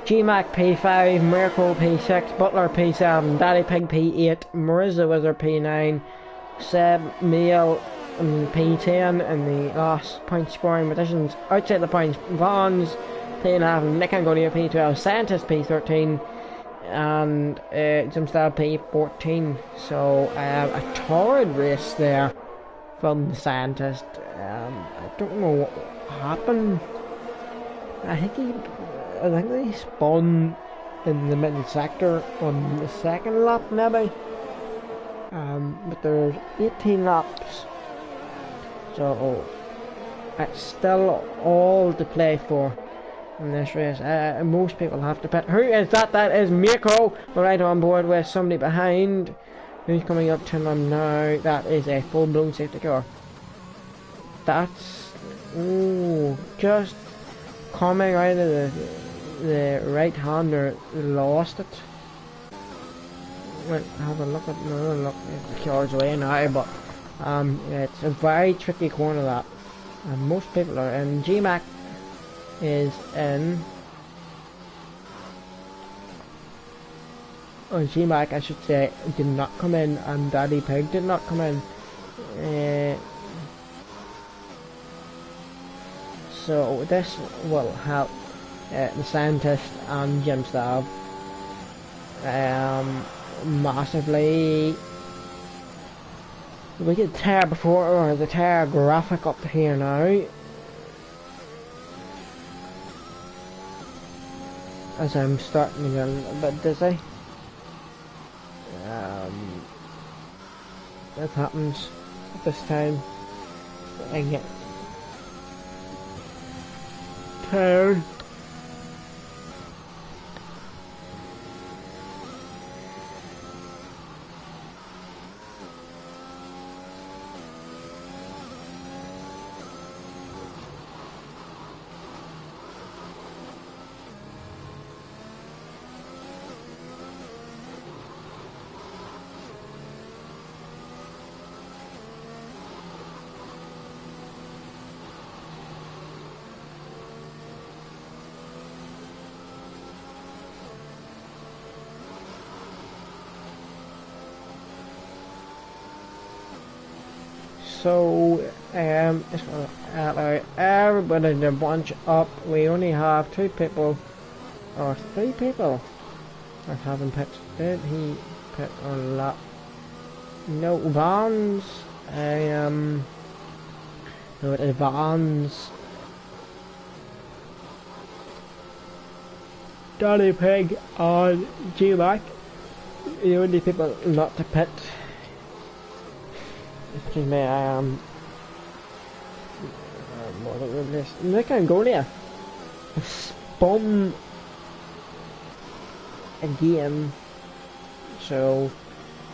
GMAC P5, Miracle P6, Butler P7, Daddy Pig P8, Marissa Wizard P9, Seb Mail in P10 in the last point scoring positions. Outside the points, Vons P11, Nick Angonia P12, Scientist P13, and Jimstad P14. So a torrid race there from the Scientist. I don't know what happened. I think they spun in the middle sector on the second lap maybe. But there's 18 laps, so it's still all to play for in this race. Most people have to pit. Who is that? That is Mirko. We're right on board with somebody behind. Who's coming up to them now? That is a full-blown safety car. That's just coming out of the right hander, lost it. Wait, have a look at another look. The car's away now, but it's a very tricky corner that, and most people are in. GMAC is in. Oh, GMAC, I should say, did not come in, and Daddy Pig did not come in. So this will help the Scientist and Jimstav massively. We get the tire before, or the tire graphic up here now. As I'm starting to get a little bit dizzy. That happens at this time. I get tired. So, everybody to bunch up. We only have 2 people, or 3 people that haven't picked. Did he pick a lot? No, Vans. No, it is Vans. Daddy Pig and G-Mac. The only people not to pit. Excuse me, Nick Angonia spun again, so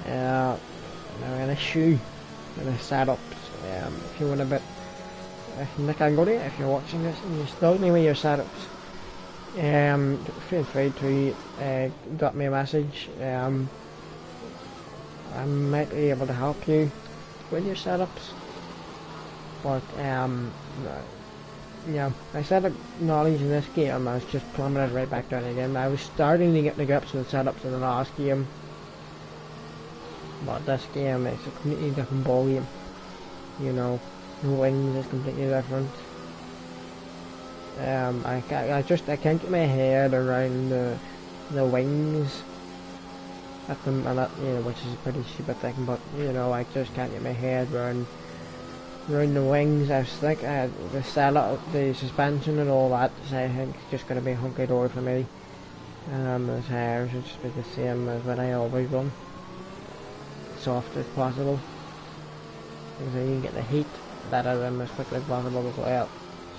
now we're in a shoe in the setups. If you want a bit, Nick Angonia, if you're watching this and you're struggling with your setups, feel free to drop me a message. I might be able to help you with your setups, but yeah, my setup knowledge in this game has just plummeted right back down again. I was starting to get the grips with the setups in the last game, but this game is a completely different ball game. You know, the wings is completely different. I can't get my head around the wings at the minute, you know, which is a pretty stupid thing, but you know, I just can't get my head around the wings. I was thinking the setup, the suspension and all that, so I think it's just going to be hunky-dory for me. The tires should just be the same as what I always run, soft as possible. because you can get the heat that out of them as quickly as possible as well.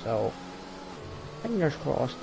So, fingers crossed.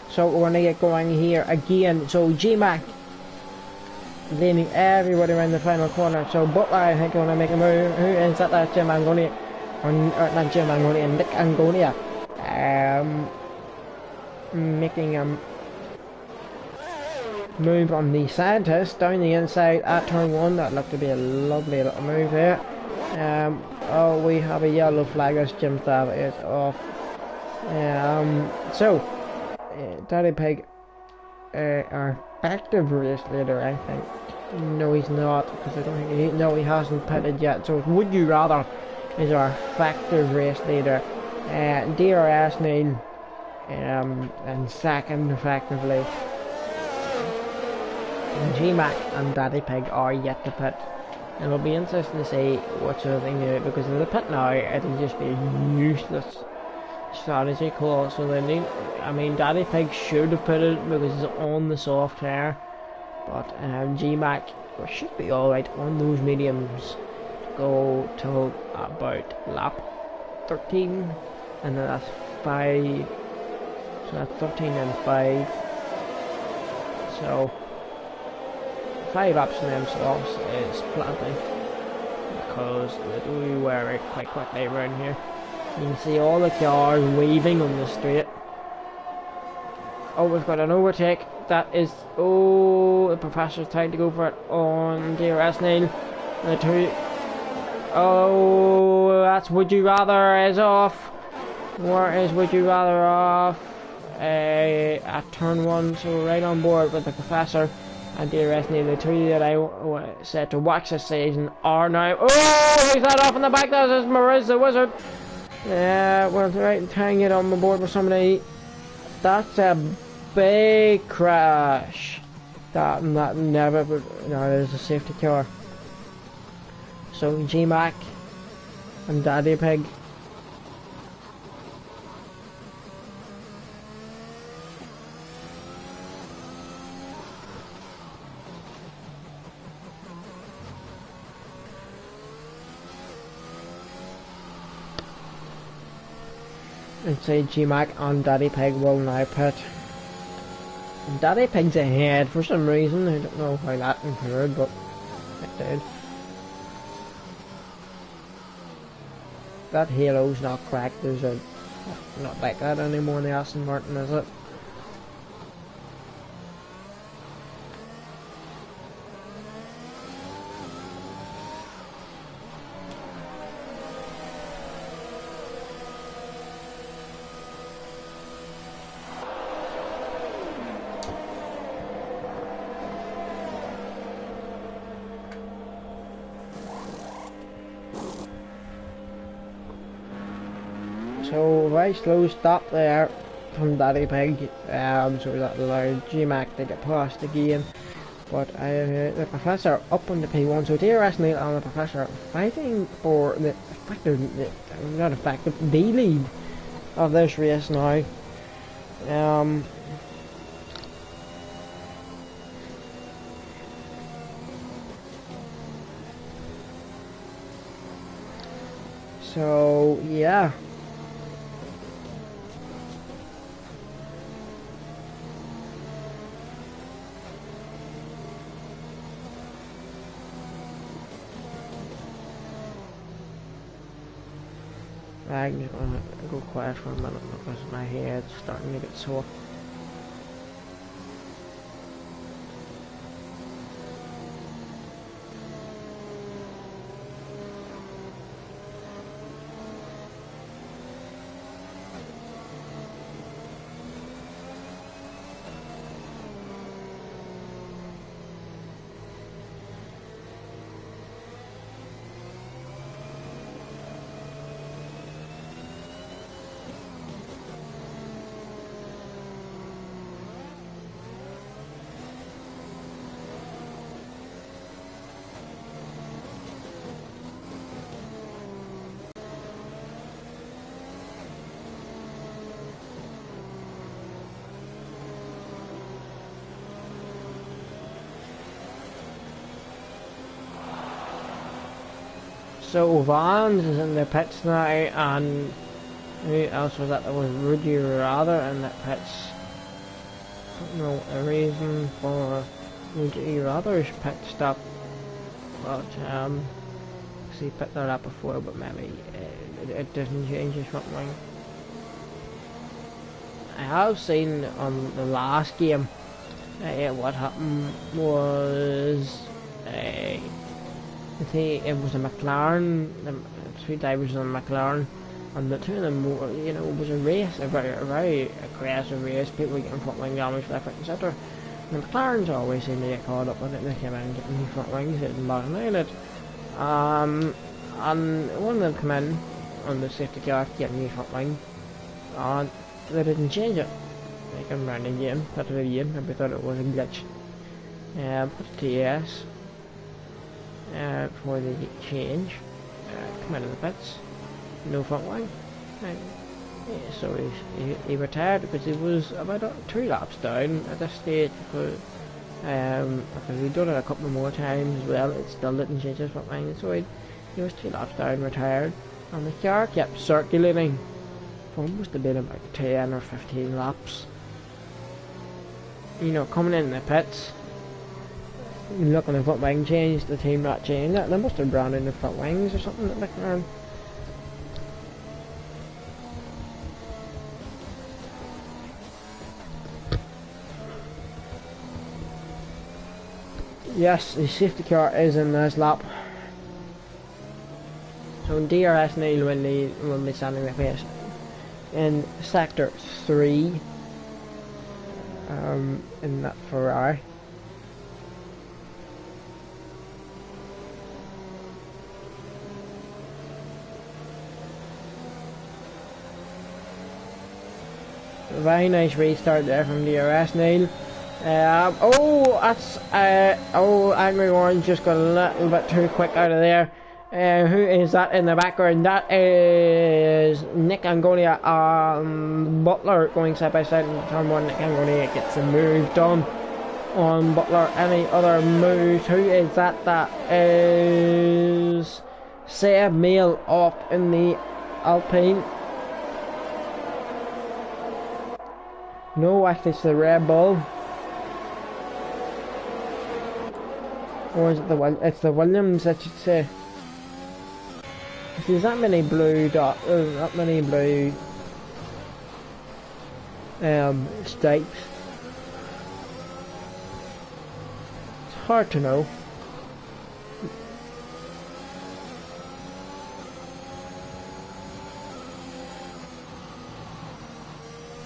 So we're going to get going here again. So G-Mac leading everybody around the final corner. So Butler, I think, going to make a move. Who is that? That's Jim Angonia. Or not Jim Angonia, Nick Angonia. Making a move on the Scientist down the inside at turn 1. That looked to be a lovely little move there. Oh, we have a yellow flag as Jim Stav is off. Daddy Pig, our active race leader, I think. No, he's not, because I don't think he, no, he hasn't pitted yet. So Would You Rather is our effective race leader. DRS Neil, and second effectively. G-Mac and Daddy Pig are yet to pit. It'll be interesting to see what sort of thing they do, because if they pit now, it'll just be useless strategy call. So they need, I mean, Daddy Pig should have put it because it's on the soft air, but G-Mac should be alright on those mediums to go till about lap 13, and then that's 5, so that's 13 and 5, so 5 laps in themselves is plenty, because they do wear it quite quickly around here. You can see all the cars weaving on the straight. Oh, we've got an overtake. That is... Oh, the Professor's trying to go for it on DRS Neil. The two... Oh, that's Would You Rather is off. Where is Would You Rather off? At turn 1, so right on board with the Professor and DRS Neil. The two that I said to watch this season are now... Oh, he's that off in the back. That is Mariz the Wizard. Yeah, well, right, tying it on the board with somebody. That's a big crash. That never would. No, there's a safety car. So G-Mac and Daddy Pig. And say G-Mac and Daddy Pig will now pit. Daddy Pig's ahead for some reason. I don't know how that occurred, but it did. That halo's not cracked. There's a not like that anymore in the Aston Martin, is it? So very slow stop there from Daddy Pig, so that allowed G-Mac to get past again. But the Professor up on the P1, so DRS Neil and the Professor fighting for the effective, not effective, the lead of this race now. So yeah. I'm just gonna go quiet for a minute because my head's starting to get sore. So Vans is in the pits now, and who else was that? There was Rudy Rather in the pits. I don't know a reason for Rudy Rather's pit stop, but he picked that up before, but maybe it doesn't change his front wing. I have seen on the last game what happened was it was a McLaren, the two drivers on a McLaren, and the two of them were, you know, it was a race, a very aggressive race, people were getting front wing damage left, right and centre. The McLarens always seem to get caught up with it, they came in and getting the front wings hitting back and it. And one of them come in on the safety car getting the front wing, and they didn't change it. They come around again, after the game, maybe thought it was a glitch. Put the TS for the change, come out of the pits, no front wing. Yeah, so he retired because he was about 2 laps down at this stage, because he'd done it a couple more times as well, it still didn't change his front wing, so he was 2 laps down, retired, and the car kept circulating for almost a bit about 10 or 15 laps. You know, coming in the pits, looking at the front wing change, the team not changing it, they must have branded the front wings or something at McLaren. Yes, the safety car is in this lap. So DRS Neil will be standing the pace in sector 3 in that Ferrari. Very nice restart there from DRS Neil. Angry Orange just got a little bit too quick out of there. Who is that in the background? That is Nick Angolia Butler going side by side in turn 1. Nick Angolia gets a move done on Butler. Any other moves? Who is that? That is Seb Mail off in the Alpine. No, actually it's the Red Bull. Or is it it's the Williams, I should say. There's that many blue that many blue stripes. It's hard to know.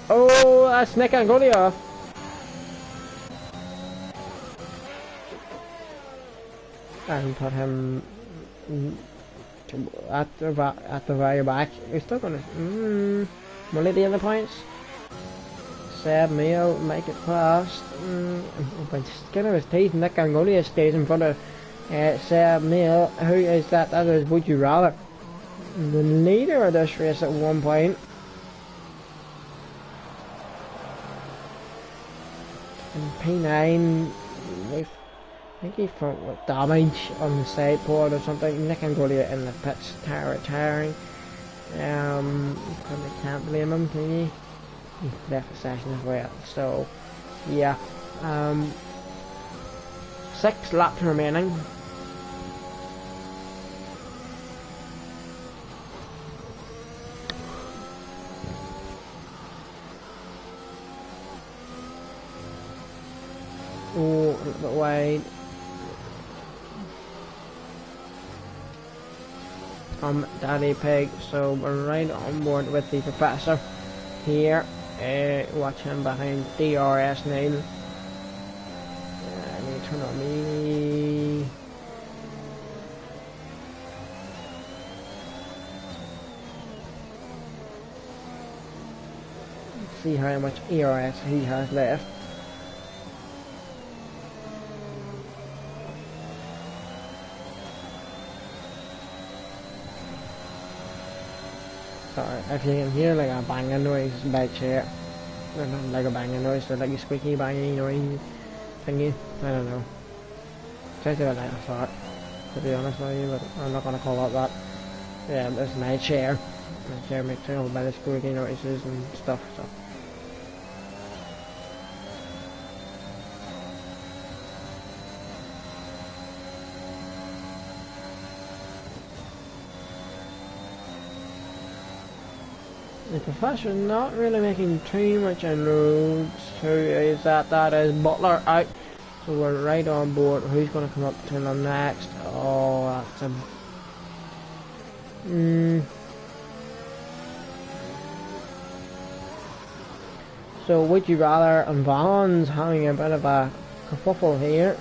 Oh, that's Nick Angolia. And put him at the very back. He's still gonna will he be in the points? Seb Mail make it fast. By the skin of his teeth, Nick Angolia stays in front of Seb Mail. Who is that? That is Would You Rather, the leader of this race at one point. And P9 with I think he's from with damage on the side port or something. Nick Angolia in the pits, retiring. Can't blame him, can you? He left the session as well. So, yeah. 6 laps remaining. Oh, a little bit wide. Daddy Pig, so we're right on board with the professor here. Watch him behind DRS Neil. I need to turn on me. Let's see how much ERS he has left. Sorry, if you can hear like a banging noise back here, not like a banging noise, but like a squeaky banging noise thingy, I don't know. Try to do it like I thought. to be honest with you, but I'm not going to call it that. Yeah, this is my chair. My chair makes all by the security notices and stuff, so. The professor not really making too much inroads. Who is that? That is Butler out. So we're right on board. Who's going to come up to them next? Oh, that's a... So would you rather, and Vaughn's having a bit of a kerfuffle here.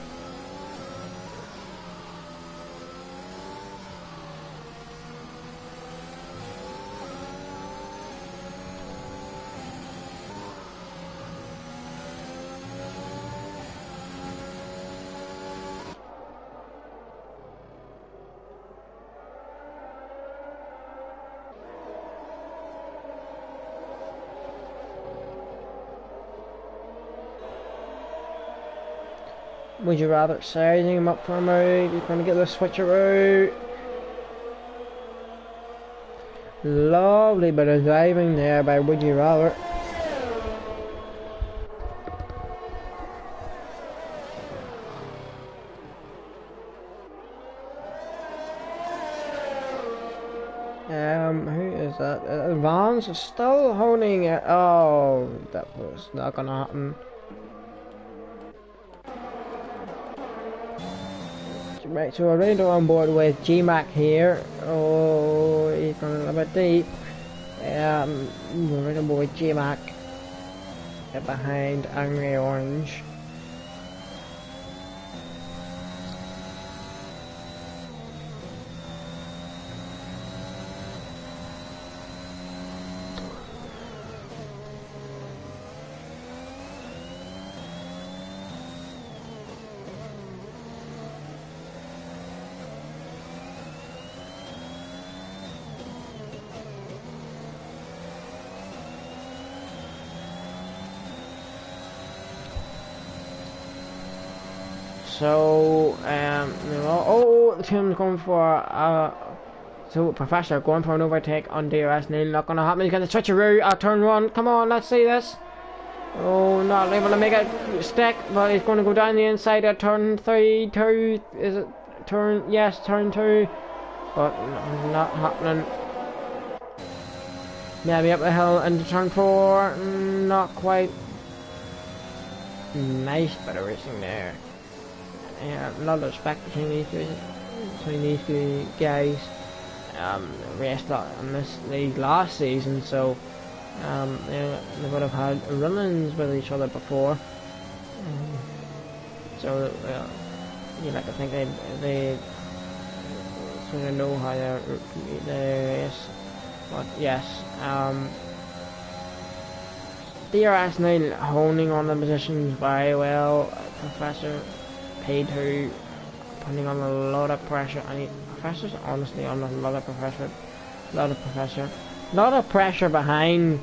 Would you rather sizing him up for a move? He's going to get the switcheroo. Lovely bit of driving there by Would You Rather. Who is that? Vance is still holding it. Oh, that was not going to happen. Right, so we're right on board with G-Mac here. Oh, he's going a little bit deep. We're right on board with G-Mac. Behind Angry Orange. So, oh, the team's going for, so Professor going for an overtake on DRS Neil, not gonna happen, he's got the switcheroo at turn one, come on, let's see this. Oh, not able to make it stick, but he's going to go down the inside at turn 3, 2, is it turn, yes, turn 2, but not happening. Maybe up the hill into turn 4, not quite. Nice bit of racing there. Yeah, a lot of respect between these two guys. Raced on these last season, so they would have had run-ins with each other before. So you like to think they sort of know how they race. But yes, DRS Neil holding on the positions very well. Professor P2 putting on a lot of pressure, and Professor's honestly on a lot of pressure behind,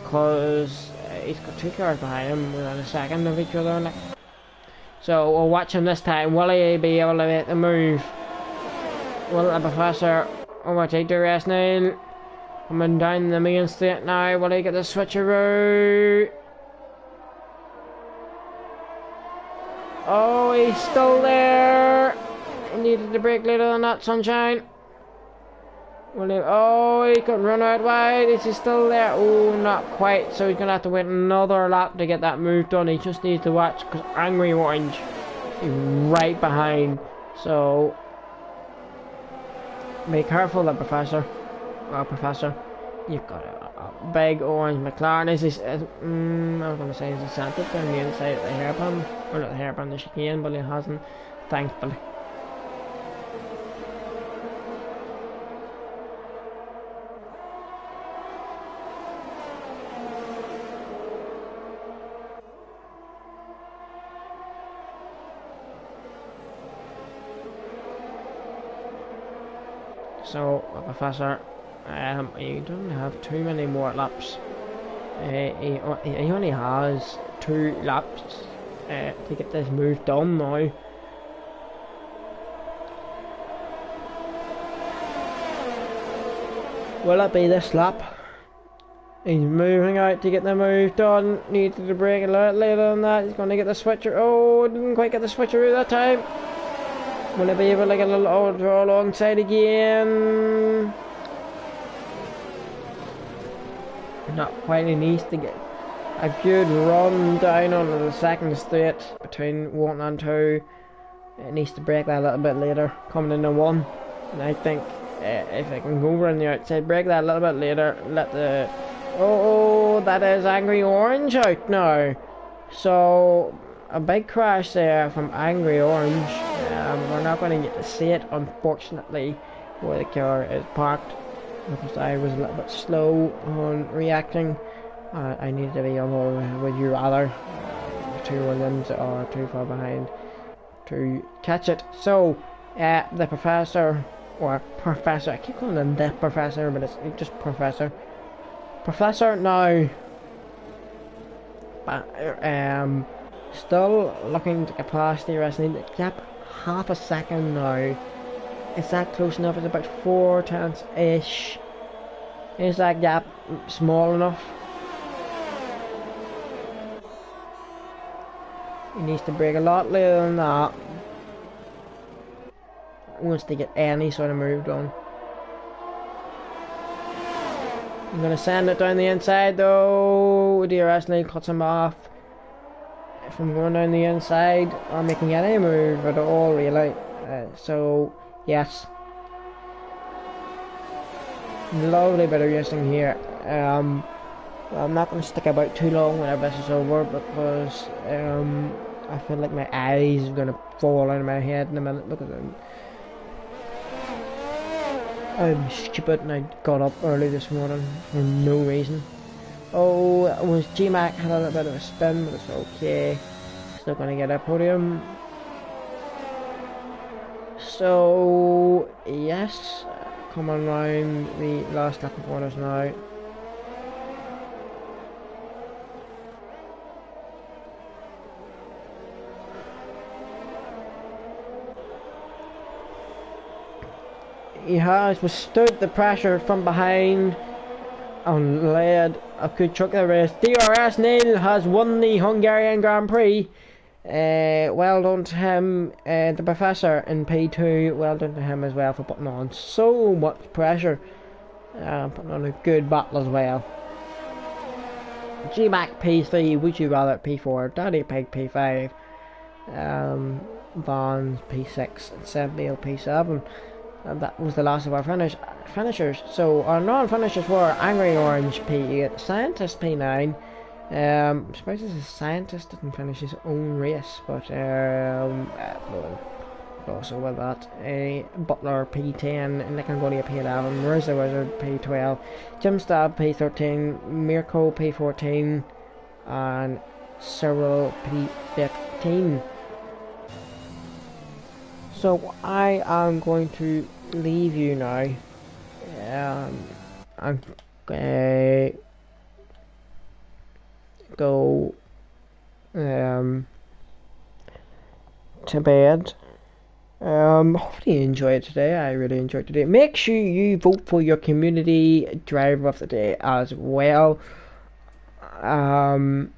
because he's got 2 cars behind him within a second of each other. So we'll watch him this time. Will he be able to make the move? Will the Professor overtake DRS Neil? Coming down the main straight now. Will he get the switcheroo? Oh, he's still there. He needed to brake later than that, sunshine. Will he? Oh, he could run out wide. Is he still there? Oh, not quite. So he's going to have to wait another lap to get that move done. He just needs to watch, because Angry Orange is right behind. So be careful there, Professor. Well, Professor, you've got a big orange McLaren. Is this, I was going to say, is he Santa down the inside of the hairpin? Or not the hairpin, the chicane, but he hasn't, thankfully. So, Professor, he doesn't have too many more laps. He only has 2 laps to get this move done now. Will it be this lap? He's moving out to get the move done. Needed to brake a lot later than that. He's going to get the switcher. Oh, didn't quite get the switcheroo that time. Will he be able to get a little overall alongside again? Not quite. He needs to get a good run down on the second straight between 1 and 2. It needs to brake that a little bit later, coming into 1. And I think if I can go around the outside, brake that a little bit later, let the... Oh, that is Angry Orange out now. So, a big crash there from Angry Orange. We're not going to get to see it, unfortunately, where the car is parked, because I was a little bit slow on reacting. I needed to be on more, would you rather. The 2 Williams are too far behind to catch it. So, the Professor, or Professor, I keep calling him the Professor, but it's just Professor. Professor now, still looking to get past the rest. Need to gap half a second now. Is that close enough? It's about 4 tenths ish. Is that gap small enough? He needs to brake a lot later than that. Wants to get any sort of move done. I'm going to send it down the inside though. DRS lane cuts him off from going down the inside or making any move at all, really. So, yes. Lovely bit of racing here. Well, I'm not going to stick about too long whenever this is over, because I feel like my eyes are going to fall out of my head in a minute. Look at them. I'm stupid and I got up early this morning for no reason. Oh, it was G-Mac had a little bit of a spin, but it's okay. Still gonna get a podium. So, yes, coming around the last lap of corners now. He has withstood the pressure from behind and led a good chunk of the race. DRS Neil has won the Hungarian Grand Prix. Well done to him. The Professor in P2, well done to him as well for putting on so much pressure. Putting on a good battle as well. G-Mac P3, would you rather P4, Daddy Pig P5, Vans P6 and Srgl P7. And that was the last of our finishers. So our non-finishers were Angry Orange P8, Scientist P9. I suppose this Scientist didn't finish his own race, but also with that, Butler P10, Nick Angolia P11, Marissa Wizard P12, Jim Stab P13, Mirko P14, and Srgl P15. So I am going to leave you now. I'm going to go to bed. Hopefully you enjoyed today. I really enjoyed today. Make sure you vote for your community driver of the day as well. It's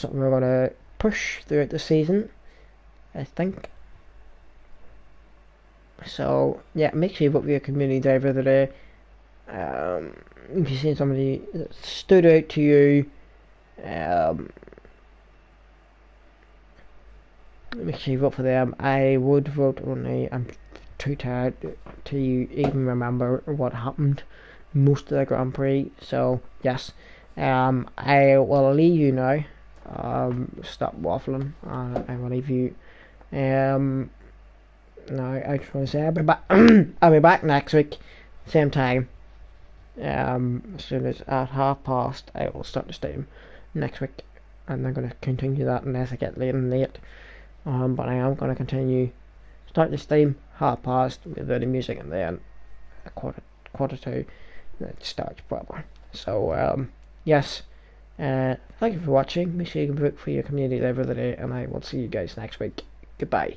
something we're going to push throughout the season, I think. So yeah, make sure you vote for your community driver of the day. If you've seen somebody that stood out to you, make sure you vote for them. I would vote only, I'm too tired to even remember what happened most of the Grand Prix. So yes, I will leave you now. Stop waffling. I will leave you. Now I just want to say I'll be back. I'll be back next week, same time. As soon as at past, I will start the stream next week, and I'm going to continue that unless I get late and late. But I am going to continue start the stream past with the music, and then a quarter to it starts proper. So yes, thank you for watching. Make sure you can vote for your community driver of the day, and I will see you guys next week. Goodbye.